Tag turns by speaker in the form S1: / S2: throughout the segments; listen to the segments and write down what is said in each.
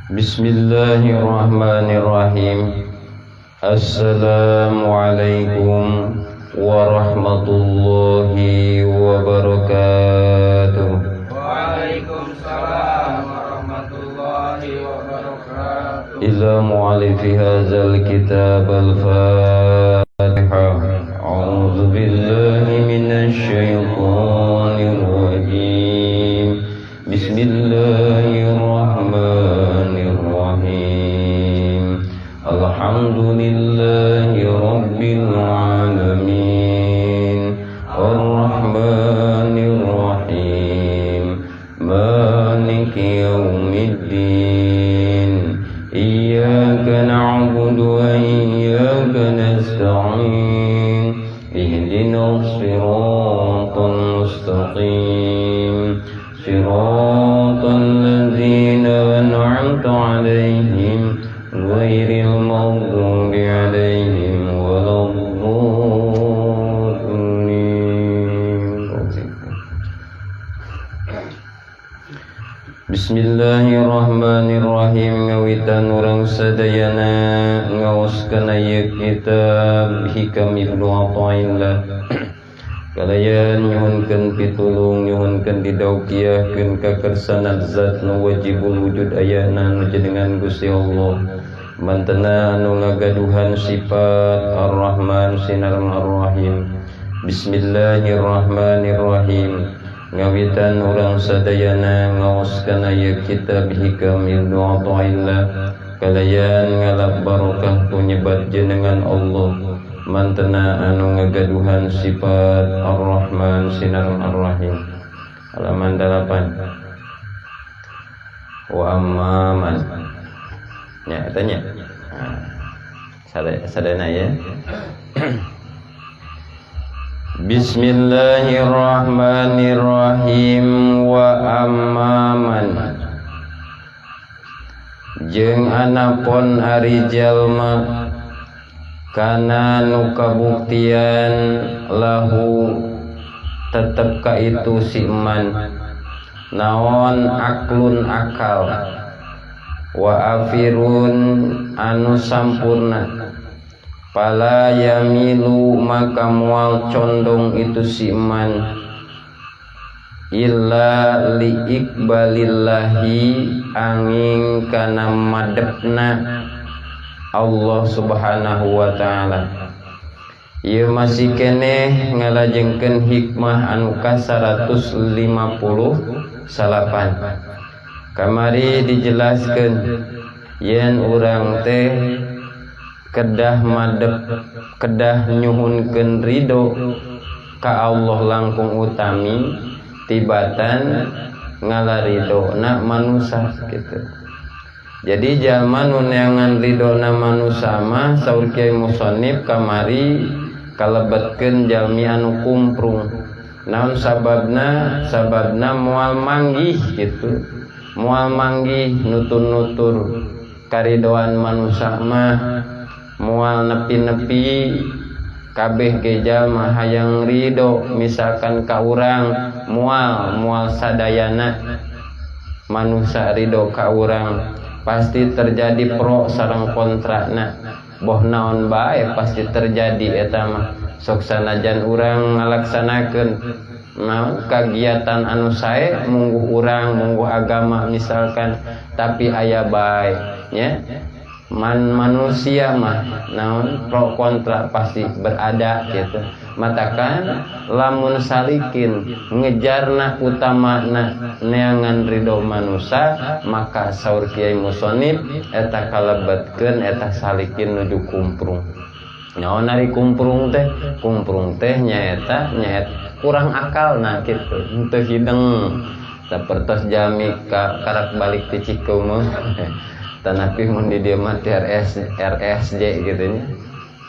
S1: Bismillahirrahmanirrahim. Assalamualaikum warahmatullahi wabarakatuh.
S2: Waalaikumsalam warahmatullahi wabarakatuh.
S1: Ila mu'alifi hadzal kitab al-Fatihah. A'udzu billahi minasy syaithanir rajim. Bismillahirrahmanirrahim. Alhamdulillahi rabbil alamin. Ar-Rahmanir Rahim. Maliki yaumiddin. Iyyaka na'budu wa iyyaka nasta'in. Ihdinas siratal mustaqim. Siratal ladzina an'amta 'alaihim ghairil maghdubi 'alaihim waladdallin. Bismillahirrahmanirrahim. Ngawitan urang sadayana ngaoskeun aya kitab Hikam Ibnu Athaillah. Kalayan nyuhunkeun pitulung, nyuhunkeun didaukiahkeun ka kersanat zat nu wajibul wujud ayana nu jenengan Gusti Allah. Mantena anu ngagaduhan sifat Ar-Rahman sinar Ar-Rahim. Bismillahirrahmanirrahim. Ngawitan urang sadayana ngaoskeun aya kitab Hikam Ibnu Athaillah. Kalayan ngalap barokah ku nyebat jenengan Allah. Mantena anu ngagaduhan sifat Ar-Rahman sinar Ar-Rahim. Halaman 8. Wa amman. Ya, tanya. Sadana ya. Bismillahirrahmanirrahim. Wa amman. Jeung anapun ari jalma kana nu kabuktian lahu tetep ka itu si man naon aklun akal wa afirun anu sampurna pala yamilu maka mual condong itu si man illa li iqbalillahi angin kana madepna Allah subhanahu wa ta'ala. Ieu masih keneh ngalajengkeun hikmah anu ka 158. Kamari dijelaskeun yen urang teh kedah madep, kedah nyuhunkeun ridho ka Allah langkung utami tibatan ngalaridona manusia gitu. Jadi jalma nu neangan ridona manusia mah saur Kiai Musonib kamari kalebetkeun jalmi anu kumprung. Naon sababna? Sababna moal manggih gitu. Moal manggih nutur-nutur karidoan manusia mah moal nepi-nepi kabeh ge jalma hayang ridho misalkan ka urang moal sadayana manusia ridho ka urang pasti terjadi pro sareng kontrakna boh naon bae pasti terjadi eta mah sok sanajan urang ngalaksanakeun naon kagiatan anu sae mungguh urang mungguh agama misalkan tapi aya bae nya manusia mah naon pro kontra pasti berada gitu matakan lamun salikin ngejarna utamana neangan ridho manusia maka saur Kiai Musonib eta kalebetkeun eta salikin nuju kumprung. Naon ari kumprung teh? Kumprung teh nyaeta kurang akalna kitu henteu hideng sapertos jami karak balik ti Cikomo tanapi mun di dieu mah RSJ gitu nya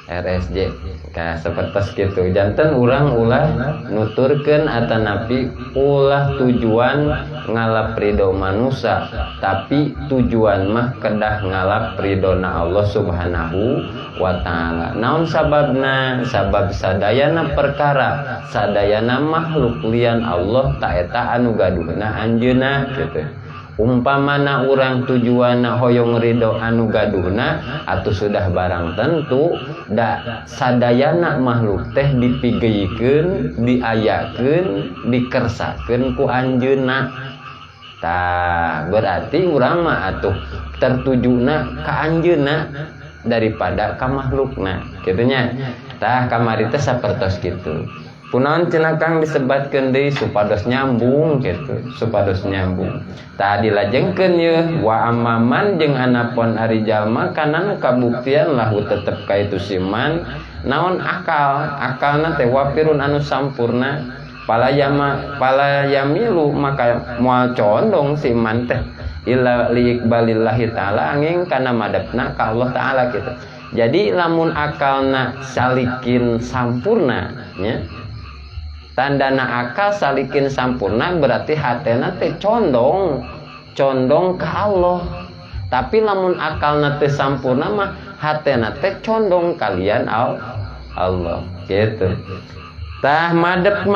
S1: RSJ ka sapertos kitu janten urang ulah nuturkeun atanapi ulah tujuan ngalap ridho manusia tapi tujuan mah kedah ngalap ridona Allah subhanahu wa ta'ala. Naon sababna? Sabab sadayana perkara sadayana makhluk lian Allah ta eta anu gaduhna anjeunna kitu. Umpamana urang tujuanna hoyong ridho anu gaduhna atuh sudah barang tentu da sadayana makhluk teh dipigeykeun, diayakeun, dikersakeun ku anjeunna. Tah berarti urang mah atuh tertujuna ka anjeunna daripada ka makhlukna kitu nya. Tah kamari teh sapertos kitu. Kunaon cenah Kang disebatkeun deui supados nyambung gitu, supados nyambung. Tah dilajengkeun ye wa amman jeung anapun ari jalma kana kabuktian lahu tetep ka itu siman naon akal, akalna teh wafirun anu sampurna. Palayamilu maka moal condong siman teh illa liqbalillahi taala angin kana madepna ka Allah taala gitu. Jadi lamun akalna salikin sampurna nya, tandana akal salikin sampurna berarti hatena teh condong ka Allah. Tapi lamun akalna teh sampurna mah hatena teh condong kalian Allah gitu. Tah madep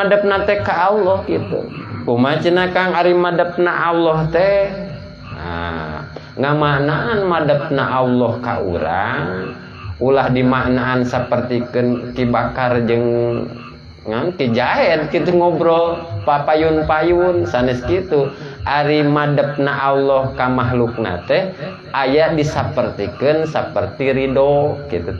S1: teh ka Allah gitu. Kumaha cenah Kang ari madepna Allah teh? Nah, ngamanaan madepna Allah ka urang ulah dimaknaan sapertikeun Ki Bakar jeung ngan Ki Jahed kitu ngobrol papayun-payun sanes kitu. Ari madepna Allah ka makhlukna teh aya disapertikeun saperti ridho kitu.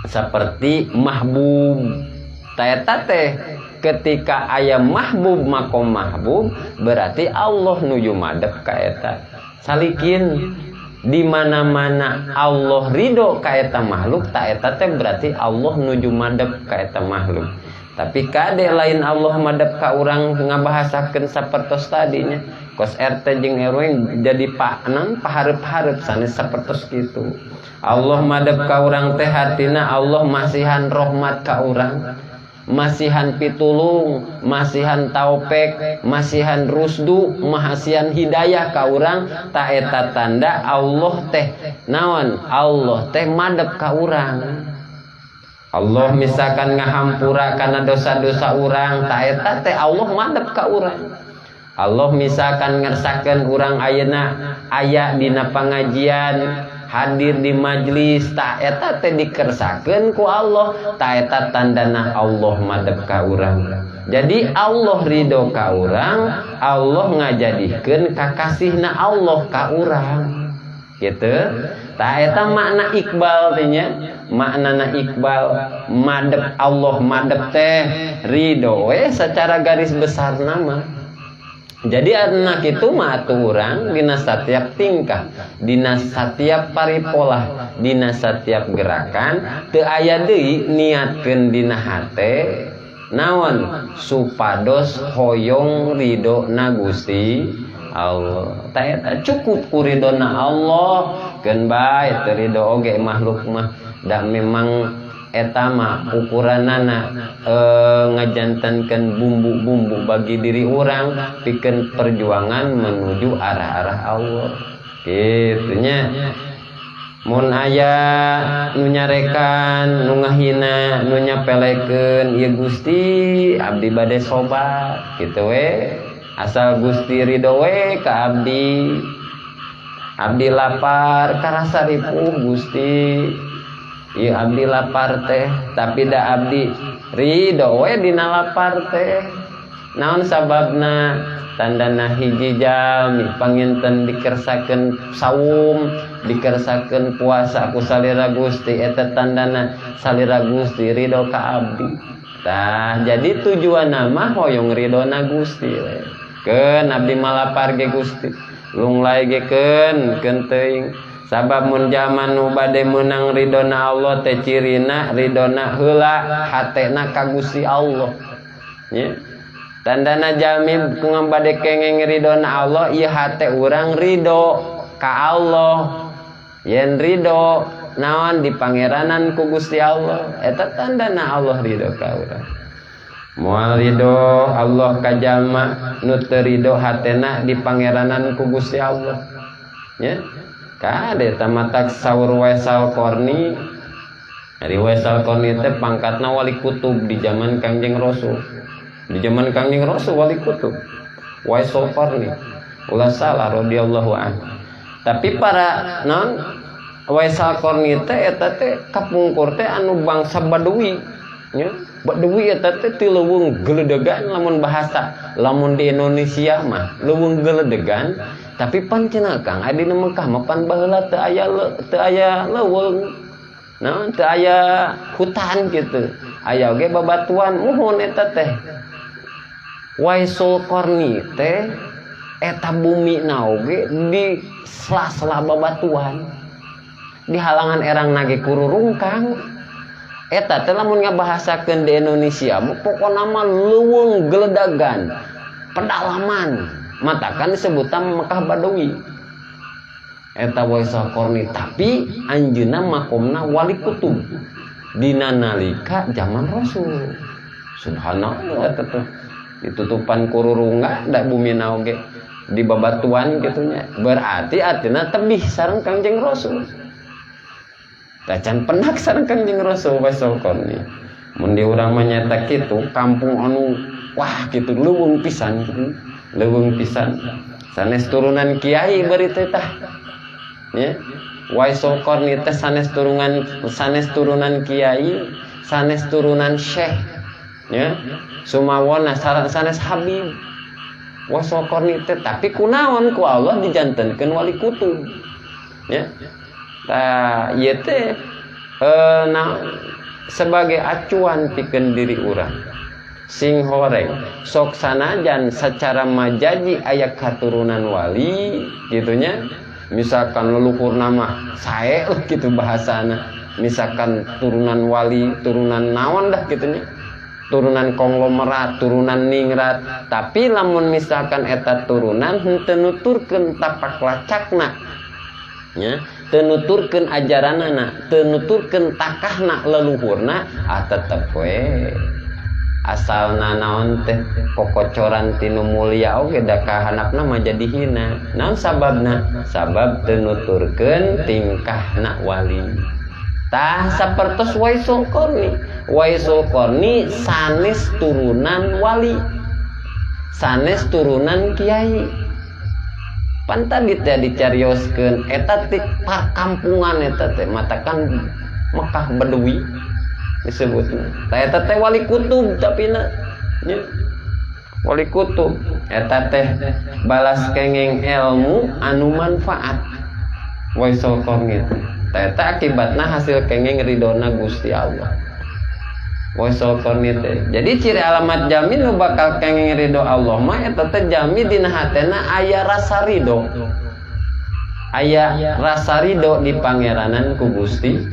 S1: Saperti mahbub. Taeta teh ketika aya mahbub makom mahbub berarti Allah nuju madep ka eta. Salikin di mana-mana Allah ridho ka eta makhluk taeta teh berarti Allah nuju madep ka eta makhluk. Tapi kade lain Allah madep ka urang ngabahasakeun sapertos tadinya. Kos RT jeung RW jadi paknan pahareup-hareup sanes sapertos kitu. Allah madep ka urang teh hatina Allah masihan rahmat ka urang. Masihan pitulung, masihan taufik, masihan rusdu, masihan hidayah ka urang, ta eta tanda Allah teh naon? Allah teh madep ka urang. Allah misalkan ngahampura kana dosa-dosa urang, ta eta teh Allah madep ka urang. Allah misalkan ngersakeun urang ayeuna aya dina pangajian, hadir di majlis, ta eta teh dikersakeun ku Allah, ta eta tandana Allah madep ka urang. Jadi Allah ridho ka urang, Allah ngajadikeun kakasihna Allah ka urang. Gitu. Ta eta makna iqbal teh nya, maknana iqbal madep Allah madep teh ridho we secara garis besar nama. Jadi anak itu mah atuh urang dina satiap tingkah, dina satiap paripolah, dina satiap gerakan teu aya deui niatkeun dina hate naon supados hoyong ridona Gusti Allah. Ta eta cukup ku ridona Allah, keun bae teu ridho oge makhluk mah da memang eta mah ukuranana ngajantankeun bumbu-bumbu bagi diri orang pikeun perjuangan menuju arah-arah Allah. Kitu nya. Mun aya nu nyarekan, nu ngahina, nu nyapelekeun ieu Gusti abdi bade sobat kitu we. Asal Gusti ridho we ka abdi. Abdi lapar karasa ripuh Gusti. Ieu abdi lapar teh, tapi da abdi ridho we dina lapar teh. Naon sababna? Tandana hiji jalmi panginten dikersakeun saum, dikersakeun puasa ku salira Gusti, eta tandana salira Gusti ridho ka abdi. Tah jadi tujuan mah hoyong ridona Gusti we. Keun abdi malapar ge Gusti. Lunglai ge keun teuing. Sabab mun zaman nu bade meunang ridona Allah teh cirina ridona heula hatena ka Gusti Allah. Nya. Tandana jalmi kung bade kengeng ridona Allah ieu hate urang ridho ka Allah. Yen ridho naon di pangeranan ku Gusti Allah, eta tandana Allah ridho ka urang. Moal ridho Allah ka jalma nu teu ridho hatena di pangeranan ku Gusti Allah. Nya. Kade tamatak saur Waisal Qarni. Ari Waisal Qarni teh pangkatna wali kutub di zaman Kangjeng Rasul. Di zaman Kangjeng Rasul wali kutub Waisal Qarni. ulah salah radhiyallahu anhu. Tapi para non Waisal Qarni teh eta teh kapungkur teh anu bangsa Badui nya. Badui eta teh ti leuweung geledegan lamun bahasa lamun di Indonesia mah leuweung geledegan, tapi pan cenah Kang adi di Mekah mah pan baheula teu aya leuweung. Naon teu aya hutan gitu. Aya oge babatuan muhun eta teh. Waisul Qarni teh eta bumi na oge di sela-sela babatuan. Di halangan erang nage kururungkang. Eta teh lamun ngabahasakeun di Indonesia mah pokona mah leuweung geledagan, pedalaman. Matakan disebutan Mekah Badawi. Eta Waisul Qarni tapi anjeunna makomna wali kutub dina nalika zaman Rasul. Subhanallah eta teh. Ditutupan kururunga da bumi na oge di babatuan kitu nya. Berarti artina tebih sareng Kangjeng Rasul. Tacan penak sareng Kangjeng Rasul Waisul Qarni. Mun di urang mah nyata kitu, kampung anu wah kitu leuweung pisan kitu. Leuweung pisan. Sanes turunan kiai bari teh tah. Ya. Waisul Qarni teh sanes turunan kiai, sanes turunan syekh. Ya. Sumawona sanes habib. Waisul Qarni teh tapi kunaon ku Allah dijantenkeun wali kutub. Ya. Tah ieu teh sebagai acuan pikeun diri urang. Sing horeng sok sanajan secara majaji aya katurunan wali gitunya. Misalkan leluhurna mah sae gitu bahasana. Misalkan turunan wali, turunan naon dah gitunya. Turunan konglomerat, turunan ningrat. Tapi lamun misalkan eta turunan henteu nuturkeun tapak lacakna. Ya, teu nuturkeun ajaranana, teu nuturkeun takahna leluhurna, tetep we asalna naon teh kokocoran tinu mulia oge da kahanapna mah jadi hina. Naon sababna? Sabab teu nuturkeun tingkahna wali. Tah sapertos Waisul Qarni. Waisul Qarni sanes turunan wali. Sanes turunan kiai. Pantah teh dicarioskeun eta teh perkampungan eta teh matakan Mekah Badawi disebutna. Tah eta teh wali kutub tapina nya. Wali kutub eta teh balas kenging ilmu anu manfaat. Waisul Qarni teh eta akibatna hasil kenging ridona Gusti Allah. Waisul Qarni teh. Jadi ciri alamat jami nu bakal kenging ridho Allah mah eta teh jami dina hatena aya rasa ridho. Aya rasa ridho di pangeranan ku Gusti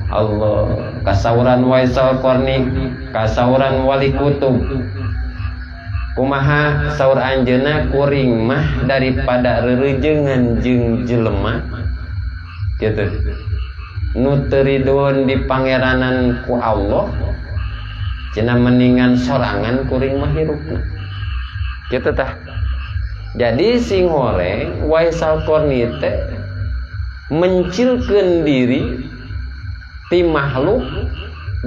S1: Allah. Kasauran Waisul Qarni, kasauran wali kutub. Kumaha saur anjeunna kuring mah daripada reurejeungan jeung jelema. Kitu. Nu teu ridhoan di pangeranan ku Allah. Cenah mendingan sorangan kuring mah hirupna. Kitu tah. Jadi sing horeng Waisul Qarni teh mencilkeun diri ti makhluk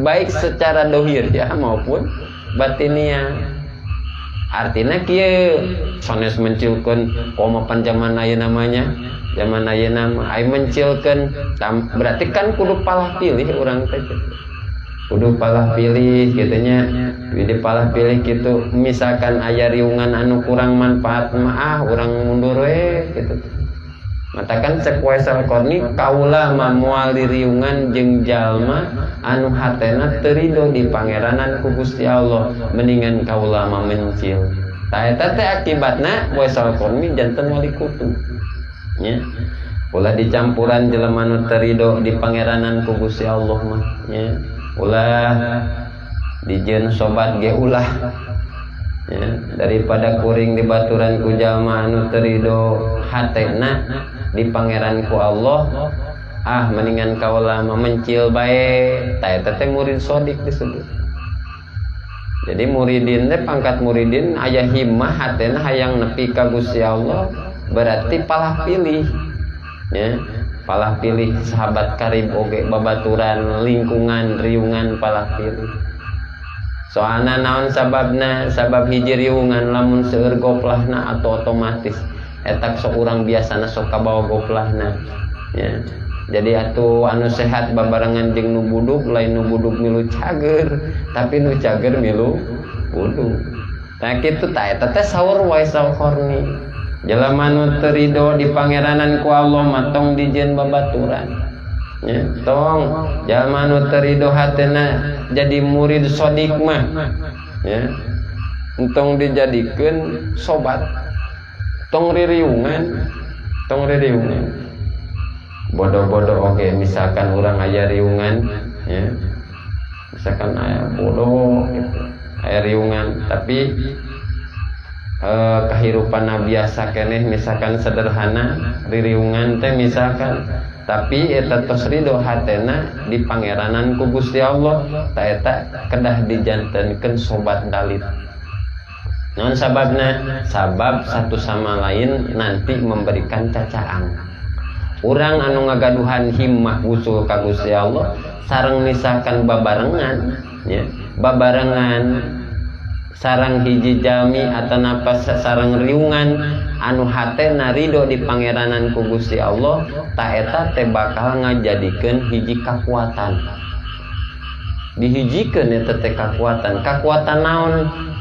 S1: baik secara dohir ya maupun batiniah. Artina kieu sanes mencilkeun komapan zaman ayeuna namanya. Zaman ayeuna mah ai mencilkeun berarti kan kudu palah pilih urang teh. Kudu palah pilih gitunya. Di palah pilih gitu. Misalkan aya riungan anu kurang manfaat mah urang mundur we gitu. Matakan cek Waisul Qarni kaula mah moal di riungan jeung jalma anu hatena teu ridho di pangeranan ku Gusti Allah, mendingan kaula mah mencil. Tah eta teh akibatna Waisul Qarni janten wali kutub. Nya. Ulah dicampuran jelema anu teu ridho di pangeranan ku Gusti Allah mah nya. Ulah dijieun sobat ge ulah ya, daripada kuring dibaturan ku jalma anu teu ridho hatena di pangeran ku Allah mendingan kaula mah mencil bae. Tah eta teh murid sodik disebut. Jadi muridin teh pangkat muridin aya himmah hatena hayang nepi ka Gusti Allah berarti palah pilih ya. Palah pilih sahabat karib oge babaturan lingkungan riungan palah pilih. Soalna naon sababna? Sabab hiji riungan lamun seueur goplahna atau otomatis
S3: etak seorang biasana sok kabawa goplahna ya. Jadi atuh anu sehat babarengan jeung nu buduk, lain nu buduk milu cager tapi nu cager milu buduk. Tah kitu tah eta teh saur wae sakorni. Jelema nu teu ridho di pangeranan ku Allah mah tong dijieun babaturan. Ya, tong jelema nu teu ridho hatena jadi murid sodik mah. Ya. Tong dijadikeun sobat. Tong ririungan. Bodoh-bodoh oke, misalkan orang aya riungan ya. Misalkan aya bodoh gitu. Aya riungan tapi kehidupan biasa keneh misalkan sederhana ririungan teh misalkan tapi eta tos ridho hatena di pangeranan ku Gusti Allah ta eta kedah dijantenkeun sobat dalit. Naon sababna? Sabab satu sama lain nanti memberikan cacaang. Urang anu ngagaduhan himmah usul ka Gusti Allah sareng misalkan babarengan ya, babarengan sareng hiji jami atanapa sareng riungan anu hatena ridho di pangeranan ku Gusti Allah ta eta teh bakal ngajadikeun hiji kakuatan. Dihijikeun eta teh kakuatan. Kakuatan naon?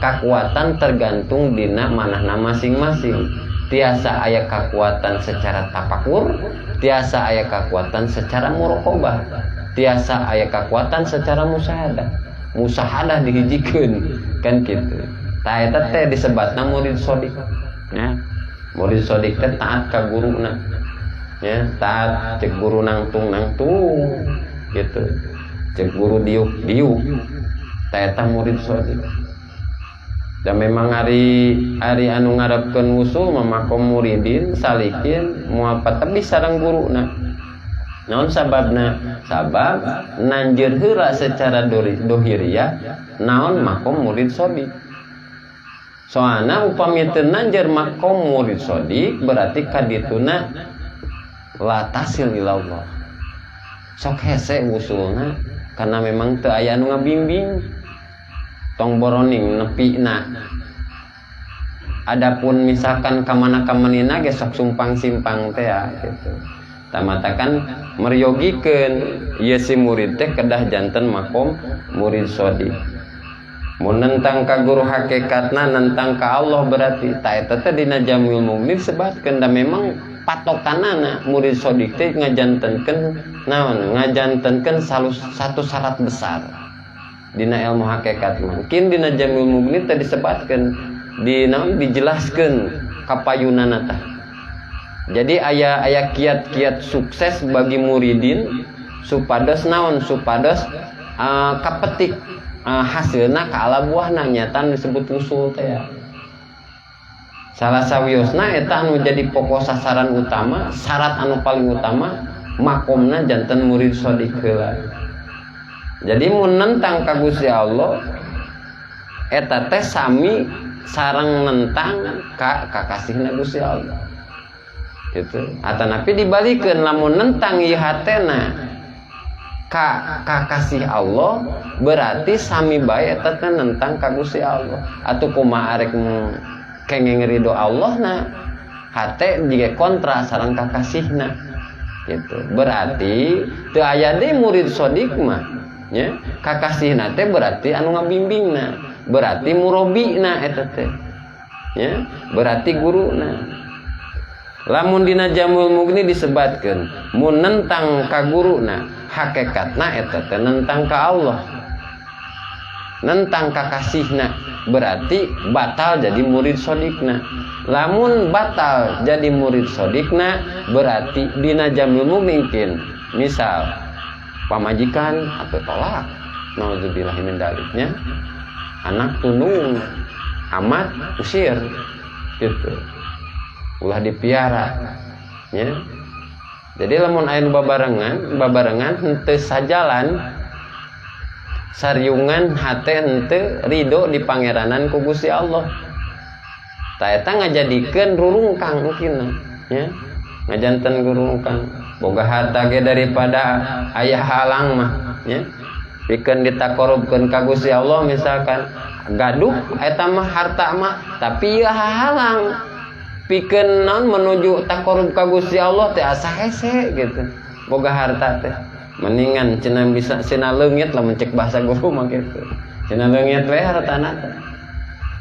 S3: Kakuatan tergantung dina manahna masing-masing. Tiasa aya kakuatan secara tapakur, tiasa aya kakuatan secara muraqabah, tiasa aya kakuatan secara musyahadah. Musyahadah dihijikeun kan kitu. Tah eta teh disebatna murid sodik. Ya. Murid sodik teh taat ka guruna. Ya, taat cek guru nangtung gitu. Cek guru diuk. Tah eta murid sodik. Dan memang hari anu ngarepkeun wusul mamakom muridin salikin moal patebi sareng guruna. Naon sababna? Sabab nanjeur heula secara dohiriyah naon makom murid sodik. Soalna upami teu nanjeur makom murid sodik berarti kadituna la tasil ilallah. Sok hese wusulna karena memang teu aya anu ngabimbing. Tong boroning nepina. Adapun misalkan kamana-kamanina ge sok sumpang simpang teh ya gitu. Tamatakan meryogikeun ieu si murid teh kedah janten makom murid sodik. Mun nentang ka guru hakikatna nentang ka Allah berarti ta eta teh dina Jamil Mughni sebatkeun da memang patokanana murid sodik teh ngajantenkeun naon? Ngajantenkeun satu syarat besar. Dina ilmu hakikat mungkin dina Jamil Mughni teh disebatkeun dijelaskeun kapayunana tah. Jadi aya kiat-kiat sukses bagi muridin supados naon? Supados kapetik hasilna ka ala buahna nyata disebut usul teh. Salah sawiosna eta anu jadi pokok sasaran utama, syarat anu paling utama makomna janten murid sodik heula. Jadi mun nentang ka Gusti Allah eta teh sami sareng nentang ka kakasihna Gusti Allah. Gitu. Atanapi dibalikeun lamun nentang ieu hatena ka kakasih Allah berarti sami bae eta teh nentang ka Gusti Allah. Atuh kumaha arek kenging ridho Allahna hate jiga kontra sareng kakasihna. Gitu. Berarti teu aya deui murid sodik mah ya, kakasihna teh berarti anu ngabimbingna, berarti murabina eta teh. Ya, berarti guruna. Lamun dina Jamil Mughni disebatkeun mun nentang ka guruna, hakikatna eta teh nentang ka Allah. Nentang kakasihna berarti batal jadi murid sodikna. Lamun batal jadi murid sodikna berarti dina Jamil Mughni misal pamajikan atau tolak, nauzubillah min daliknya, anak tundung amat usir gitu, ulah dipiara ya. Jadi lamun aya babarengan henteu sajalan sariungan hate henteu ridho di pangeranan ku Gusti Allah. Ta eta ngajadikeun rurungkang mungkin ya, ngajanten rurungkang. Boga harta ge daripada aya halang mah ya. Pikeun ditakorubkeun ka Gusti Allah misalkan gaduh eta mah harta mah tapi ieu halang. pikeun naon menuju taqarrub ka Gusti Allah teh asa hese gitu. Boga harta teh. Mendingan cenah bisa cenah leungit lah mencek bahasa guru mah kitu. Cenah leungit we hartana teh.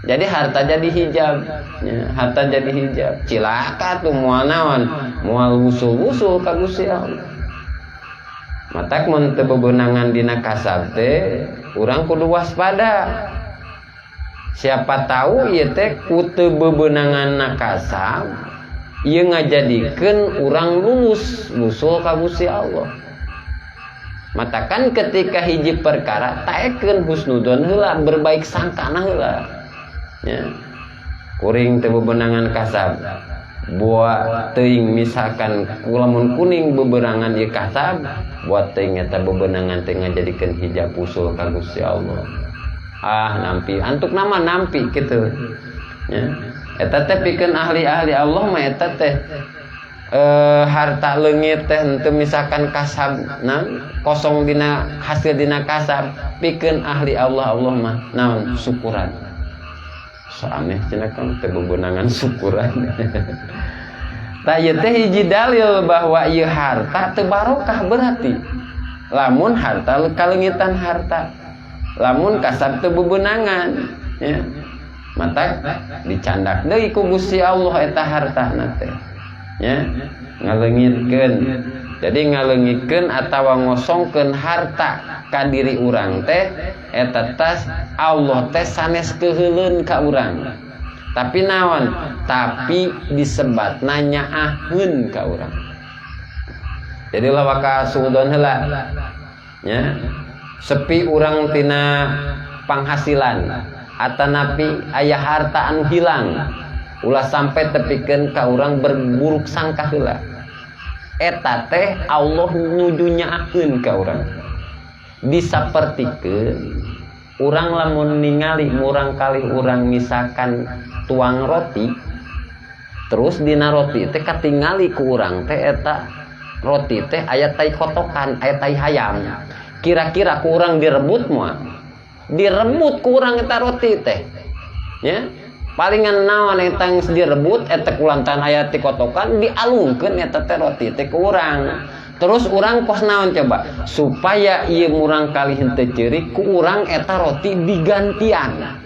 S3: Jadi harta jadi hijab, ya, harta jadi hijab. Cilaka tuh moal naon? Moal usul-usul ka Gusti Allah. Matak mun teu bebeunangan dina kasab teh, urang kudu waspada. Siapa tahu ieu teh ku teu bebeunanganna kasab, ieu ngajadikeun urang lulus usul ka Gusti Allah. Matakan ketika hiji perkara taekeun husnudzon heula, berbaik sangkana heula. Ya. Kuring teu bebenangan kasab. Buat teuing misalkan lamun kuning beberangan ieu kasab, buat teuing eta bebenangan teh ngajadikeun hijab usul ka Gusti Allah. Nampi antuk nama nampi kitu. Ya. Eta teh pikeun ahli-ahli Allah mah eta teh harta leungit teh henteu misalkan kasab kosong dina hasil dina kasab, pikeun ahli Allah mah naon syukuran. So aneh cenah kan teu bebenangan syukuran. Tah ieu teh hiji dalil bahwa ieu harta teu barokah berarti. Lamun harta kaleungitan harta. Lamun kasab teu bebenangan, ya. Matak dicandak deui ku Gusti Allah eta hartana teh. Ya, ngaleungitkeun. Jadi ngaleungitkeun atawa ngosongkeun harta ka diri urang teh eta tas Allah teh sanes keheuleun ka urang. Tapi naon? Tapi disebatna nyaaheun ka urang. Jadi lawaka suudon heula. Ya. Sepi urang tina penghasilan atanapi aya harta anu hilang. Ulah sampai tepikeun ka urang berburuk sangka heula. Eta teh Allah nuju nyaaheun ka urang. Disapertikeun urang lamun ningali murang kali urang misalkan tuang roti, terus dina roti teh katingali ku urang teh eta roti teh aya tai kotokan, aya tai hayam. Kira-kira ku urang direbut moal. Direbut ku urang eta roti teh. Ya. Palingan naon eta geus direbut eta kulantaran aya ti kotokan dialungkeun eta teh roti teh ku urang. Terus urang kos naon coba? Supaya ieu murang kali henteu ceurik ku urang eta roti digantian.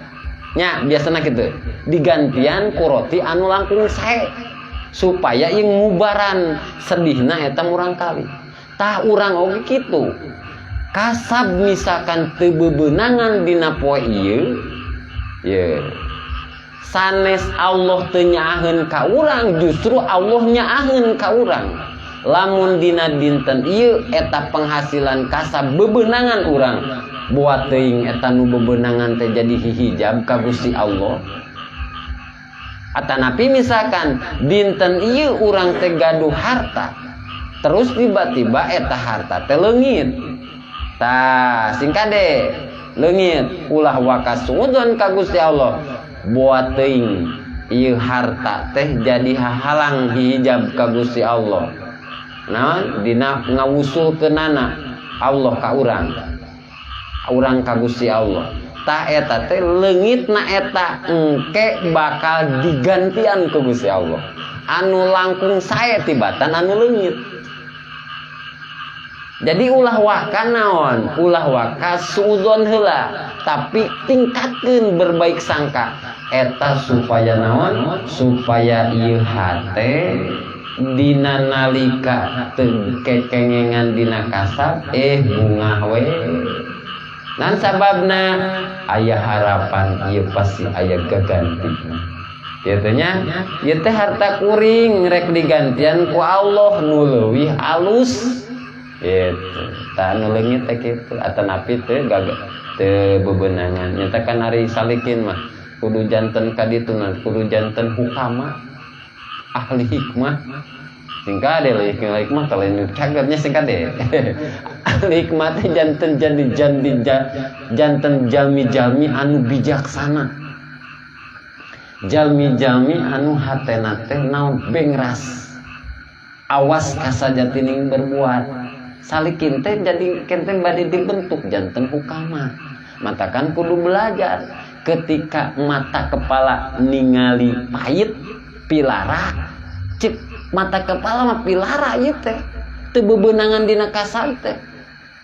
S3: Nya biasana kitu. Digantian ku roti anu langkung sae. Supaya ieu ngubaran sedihna eta murang kali. Tah urang oge kitu. Kasab misalkan teu bebeunangan dina poe ieu, ye. Sanes Allah teu nyaaheun ka urang, justru Allah nyaaheun ka urang. Lamun dina dinten ieu eta penghasilan kasab bebeunangan urang, buat teuing eta nu bebeunangan teh jadi hijab ka Gusti Allah. Atanapi misalkan dinten ieu urang teh gaduh harta, terus tiba-tiba eta harta teh leungit. Tah singkade leungit ulah wakasudon ka Gusti Allah buat teuing ieu harta teh jadi hahalang hijab ka Gusti Allah. Naon dina ngawusulkeunana Allah ka urang. Urang ka Gusti Allah. Tah eta teh leungitna eta engke bakal digantian ku Gusti Allah. Anu langkung sae tibatan anu leungit. Jadi ulah waka naon, ulah waka suudzon heula, tapi tingkatkeun berbaik sangka. Eta supaya naon? Supaya ieu hate dina nalika teu kekengengan dina kasab bungah we. Nan sababna aya harapan ieu pasti aya gagantina. Kitu nya, ieu teh harta kuring rek digantian ku Allah nu leuwih alus. Itu tak anu leungit teh kitu atanapi teu teu bebeunangan nyatakan ari salikin mah kudu janten ka ditu kudu janten hukama ahli hikmah singkade leuh hikmah teh lain cagernya singkade ahli hikmah teh janten janten jalmi-jalmi anu bijaksana jalmi-jalmi anu hatena teh naon bengras awas kasajatining berbuat salikin teh jadi kenteng bade dibentuk janten hukama. Matakan kudu belajar ketika mata kepala ningali pahit pilara cek mata kepala mah pilara ieu teh teu bebenangan dina kasar teh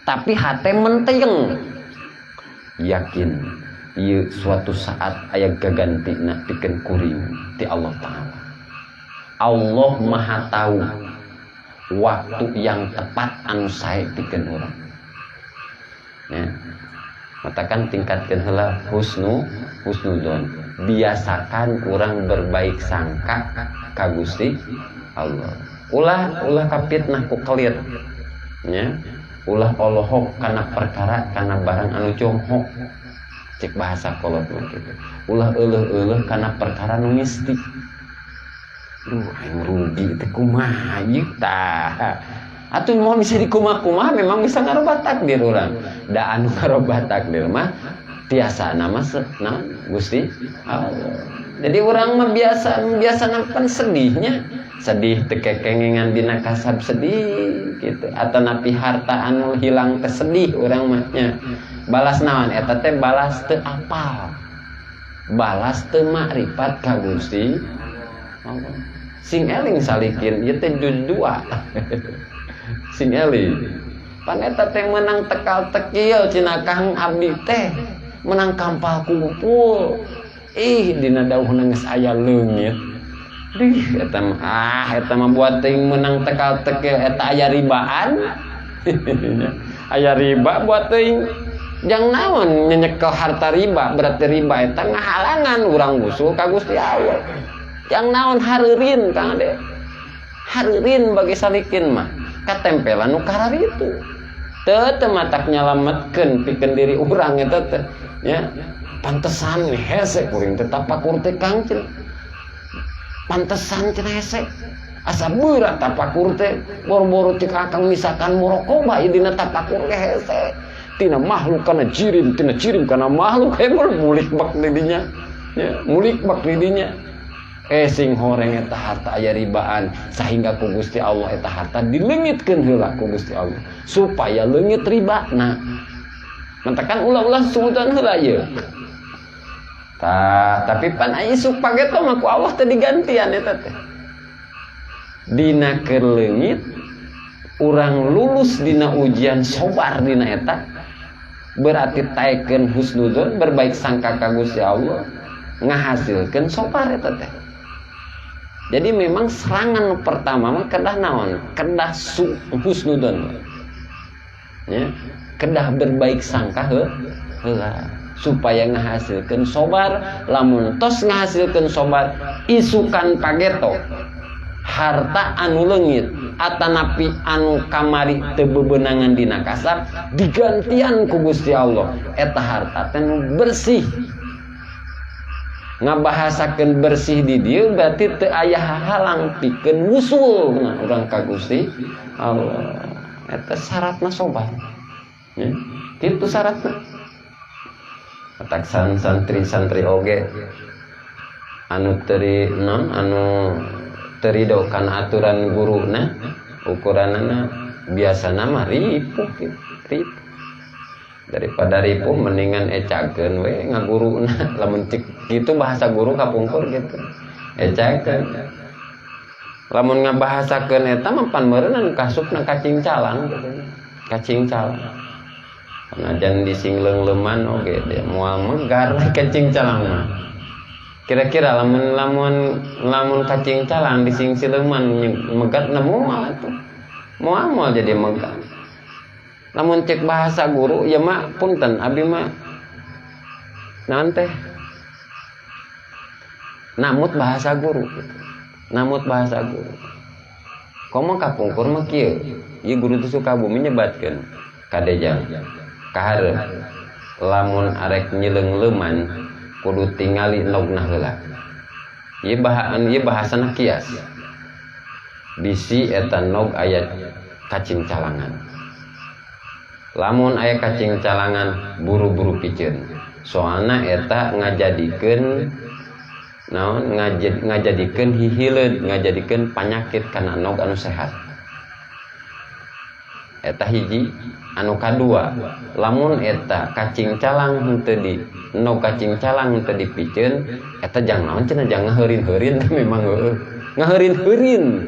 S3: tapi hate menteng yakin ieu suatu saat aya gagantina pikeun kuring ti Allah taala. Allah Maha tahu waktu yang tepat anu sae pikeun urang. Ya. Matakan tingkatkeun heula husnudzon. Biasakan urang berbaik sangka ka Gusti Allah. Ulah kapitnah ku kelir. Ya. Ulah olohok kana perkara kana barang anu jonghok. Cek bahasa kolot mah kitu. Ulah euleuh-euleuh kana perkara nu mistik. Duh, aing rugi teh kumaha ieu tah. Atuh mau bisa dikumaha-kumaha memang bisa ngarobah takdir urang. Da anu ngarobah takdir mah tiasa nama Gusti Allah. Jadi urang mah biasa nampan sedihnya. Sedih teu kekengengan dina kasab sedih gitu. Atau napi harta anu hilang teh sedih urang mah nya. Balas naon eta teh balas teu apal. Balas teu makrifat ka Gusti Allah. Sing eling salikin ieu teh juz 2. Sing eling. Pan eta teh menang tekal tekil cenah Kang abdi teh menang kampal kumpul. Dina dawuhna geus aya leungit. Eta mah buat teuing menang tekal tekil eta aya ribaan. Aya riba buat teuing jang naon nyenyekel harta riba berarti riba eta ngahalangan urang usul ka Gusti Allah. Jang naon hareurin Kang Ade. Hareurin bagi salikin mah katempelan nu kararitu. Teu matak nyalametkeun pikeun diri urang eta teh nya. Pantesan hese kuring teh tapakur teh Kang cenah. Pantesan cenah hese. Asa beura tapakur teh boro-boro cek akang misalkan murokoba ieu dina tapakur ge hese. Tina makhluk kana jirim, tina jirim kana makhluk hemul mulik bak didinya. Ya, mulik bak didinya. Sing horeng eta harta aya ribaan sehingga ku Gusti Allah eta harta dileungitkeun heula ku Gusti Allah supaya leungit ribana. Mentakan ulah-ulah sumutan heula ieu. Tapi pan aya isuk pageto mah ku Allah teh digantian eta teh. Dina keur leungit urang lulus dina ujian sobar dina eta berarti taekeun husnudzon berbaik sangka ka Gusti Allah ngahasilkeun sobar eta teh. Jadi memang serangan pertama mah kedah naon? Kedah husnudzon. Ya, kedah berbaik sangka heula supaya ngahasilkeun sobar. Lamun tos ngahasilkeun sobar isukan pageto harta anu leungit atanapi anu kamari teu bebenangan dina kasar digantian ku Gusti Allah eta harta teh bersih. Ngabahasakeun bersih di dieu berarti teu aya halang pikeun wusul urang ka Gusti Allah. Eta syaratna sobar. Ya, kitu syaratna. Atak santri-santri oge anu teri non anu terido kana aturan guruna ukuranana biasana mah ripuh gitu. Ripuh. Daripada ripuh mendingan ecakeun we ngaguruna lamun cik kitu bahasa guru kapungkur gitu. Ecakeun. Lamun ngabahasakeun eta mah pan meureun kasupna cacing calang gitu. Cacing calang. Najan disingleung leuman oge dia moal megar cacing calang mah. Kira-kira lamun cacing calang dising sileuman megat na moal atuh. Moal jadi megat. Lamun cek bahasa guru ya mah punten abi mah naon teh namut bahasa guru gitu. Namut bahasa guru komo kapungkur mah kieu ieu guru teh Sukabumi nyebatkeun kadejang kahareup lamun arek nyileung leuman kudu tingali nogna heula ieu bahasana kias bisi eta nog aya cacing calangan. Lamun aya cacing calangan buru-buru piceun. Soalna eta ngajadikeun naon ngajadikeun hihileud, ngajadikeun panyakit kana nog anu sehat. Eta hiji anu kadua lamun eta cacing calang henteu di no cacing calang henteu dipikeun eta jang naon cenah jang ngaheurin-heurin memang heueuh ngaheurin-heurin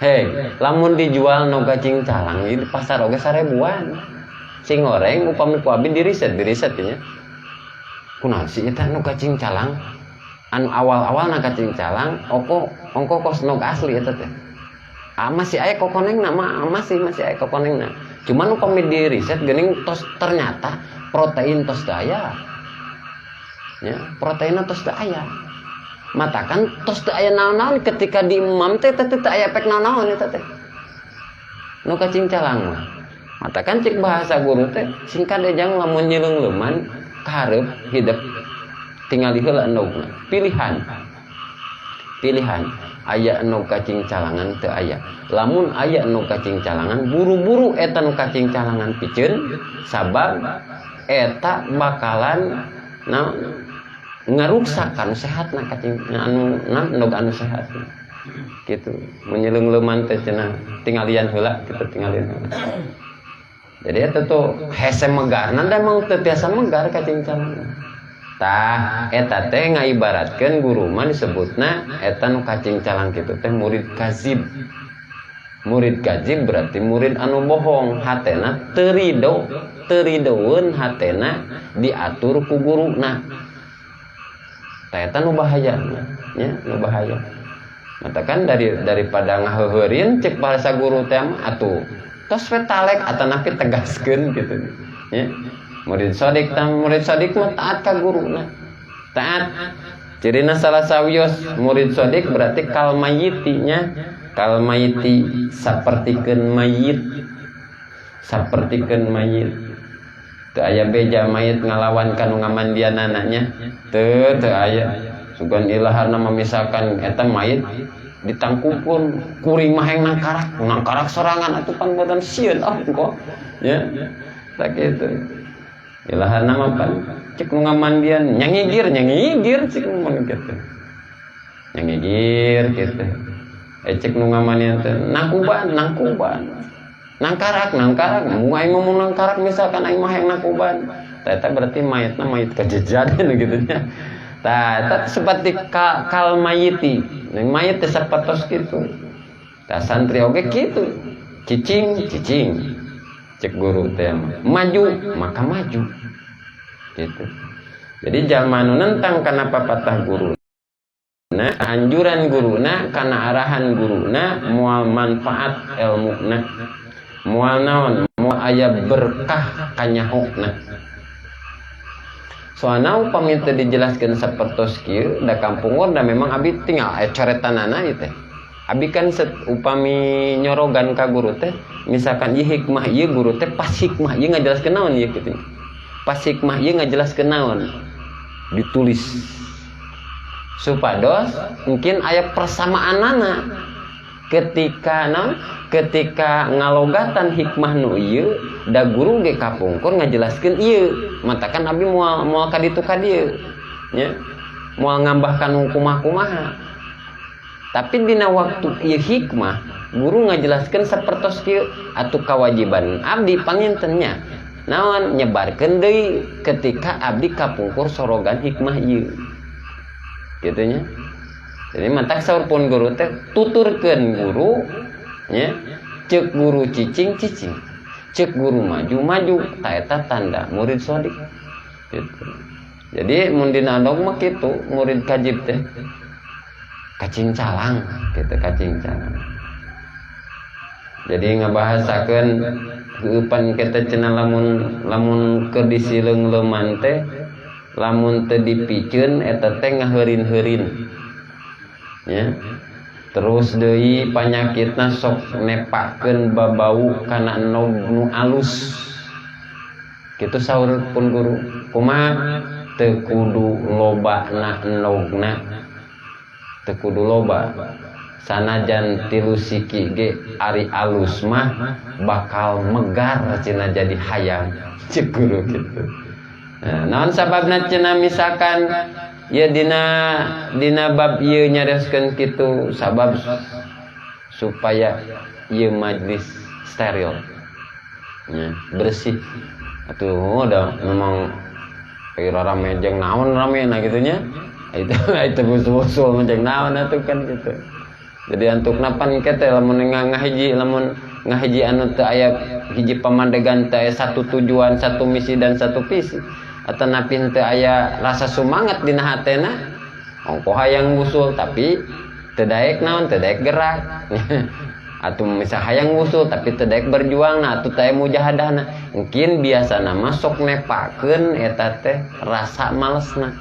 S3: hei lamun dijual no cacing calang di pasar oge 1000-an sing goreng upami ku abi diriset nya kunaon sih eta no cacing calang anu awal-awal na cacing calang ongko kos nog asli eta teh masih aya kokonengna masih aya kokonengna cuman upami di riset geuning tos ternyata protein tos teu aya ya proteinna tos teu aya matakan tos teu aya naon-naon ketika diimam teh teu aya efek naon-naon eta teh nu cacing calang mah matakan cek bahasa guru teh sing kadejang lamun nyeuleung-leuman kahareup hidup tinggal heula endogna pilihan aya nu cacing calangan teu aya lamun aya nu cacing calangan buru-buru eta nu cacing calangan pikeun sabab eta bakalan ngaruksakan sehatna cacing anu endog anu sehat gitu menyeleung-leuman teh cenah tinggalian heula kitu tinggalian heula jadi eta tuh hese megarna da emang teu tiasa megar cacing calangan tah eta teh ngaibaratkeun guru mah disebutna eta nu cacing calang kitu teh murid kazib berarti murid anu bohong hatena teu ridoeun hatena diatur ku guruna tah eta nu bahaya nya nu bahaya matakan daripada ngaheuheurin cek bahasa guru teh mah atuh tos we talek atana pi tegaskeun kitu nya murid sodik mah taat ka guruna taat cirina salah sawios murid sodik berarti kal mayiti sapertikeun mayit teu aya beja mayit ngalawan kanu ngamandianana nya teu aya sugan ilaharna memisalkan eta mayit ditangkupun kuring mah hayang nangkarak sorangan atuh pan badan sieun kok ya tak kitu ilaharna mah pan cek nu ngamandian nyangigir cek nu mah kitu nyangigir kitu cek nu ngamandian teh nangkuban nangkarak mun aing mau nangkarak misalkan aing mah hayang nangkuban tah eta berarti mayitna mayit kajejadan gitu nya tah eta seperti kal mayiti mayit teh sapatos kitu tah santri oge kitu cicing cek guru teh maju maka maju gitu jadi zaman nentang kana papatah guruna anjuran guruna kana arahan guruna moal manfaat ilmuna moal naon moal aya berkah kanyahokna soalna upami teu dijelaskeun sapertos kieu da kampung urang da memang abi tinggal coretanana ieu teh abi kan upami nyorogan ka guru teh misalkan ieu hikmah ieu guru teh pas hikmah ieu ngajelaskeun naon ieu kitu pas hikmah ieu ngajelaskeun naon ditulis supados mungkin aya persamaanana ketika ngalogatan hikmah nu ieu da guru ge kapungkur ngajelaskeun ieu matakan abi moal ka ditu ka dieu nya moal ngambahkan kumaha tapi dina waktu ieu hikmah guru ngajelaskeun sapertos kieu atuh kawajiban abdi pangintennya naon nyebarkeun deui ketika abdi kapungkur sorogan hikmah ieu kitu nya jadi mantak saurpun guru teh tuturkeun guru nya ceuk guru cicing ceuk guru maju tah eta tanda murid sodik gitu. Jadi mun dina andog mah kitu murid kajib teh cacing calang gitu cacing calang jadi ngabahasakeun keupan kita cenah lamun keur disileung-leuman teh lamun teu dipikeun eta teh ngaheurin-heurin ya terus deui panyakitna sok nepakeun babau kana endog nu alus kitu saur pun guru kumaha teu kudu lobana endogna teu kudu loba sanajan tilu siki ge ari alus mah bakal megar cenah jadi hayang cek guru kitu. Nah, naon sababna cenah misalkan ya dina bab ieu nyareskeun kitu sabab supaya ieu majlis steril. ya, bersih. Atuh udah memang kira rame jeung naon rame nah gitunya. Itu usul-usul jeung naon atuh kan gitu. Jadi antuk napan kete lamun ngahiji anu teu aya hiji pamandegan teh satu tujuan, satu misi dan satu visi. Atau napi teu aya rasa sumangat dina hatena. Ongko hayang ngusul tapi teu daek naon, teu daek gerak. Atuh misal hayang ngusul tapi teu daek berjuang nah atuh teh mujahadahna. Mungkin biasana masuk nepakeun eta teh rasa malesna.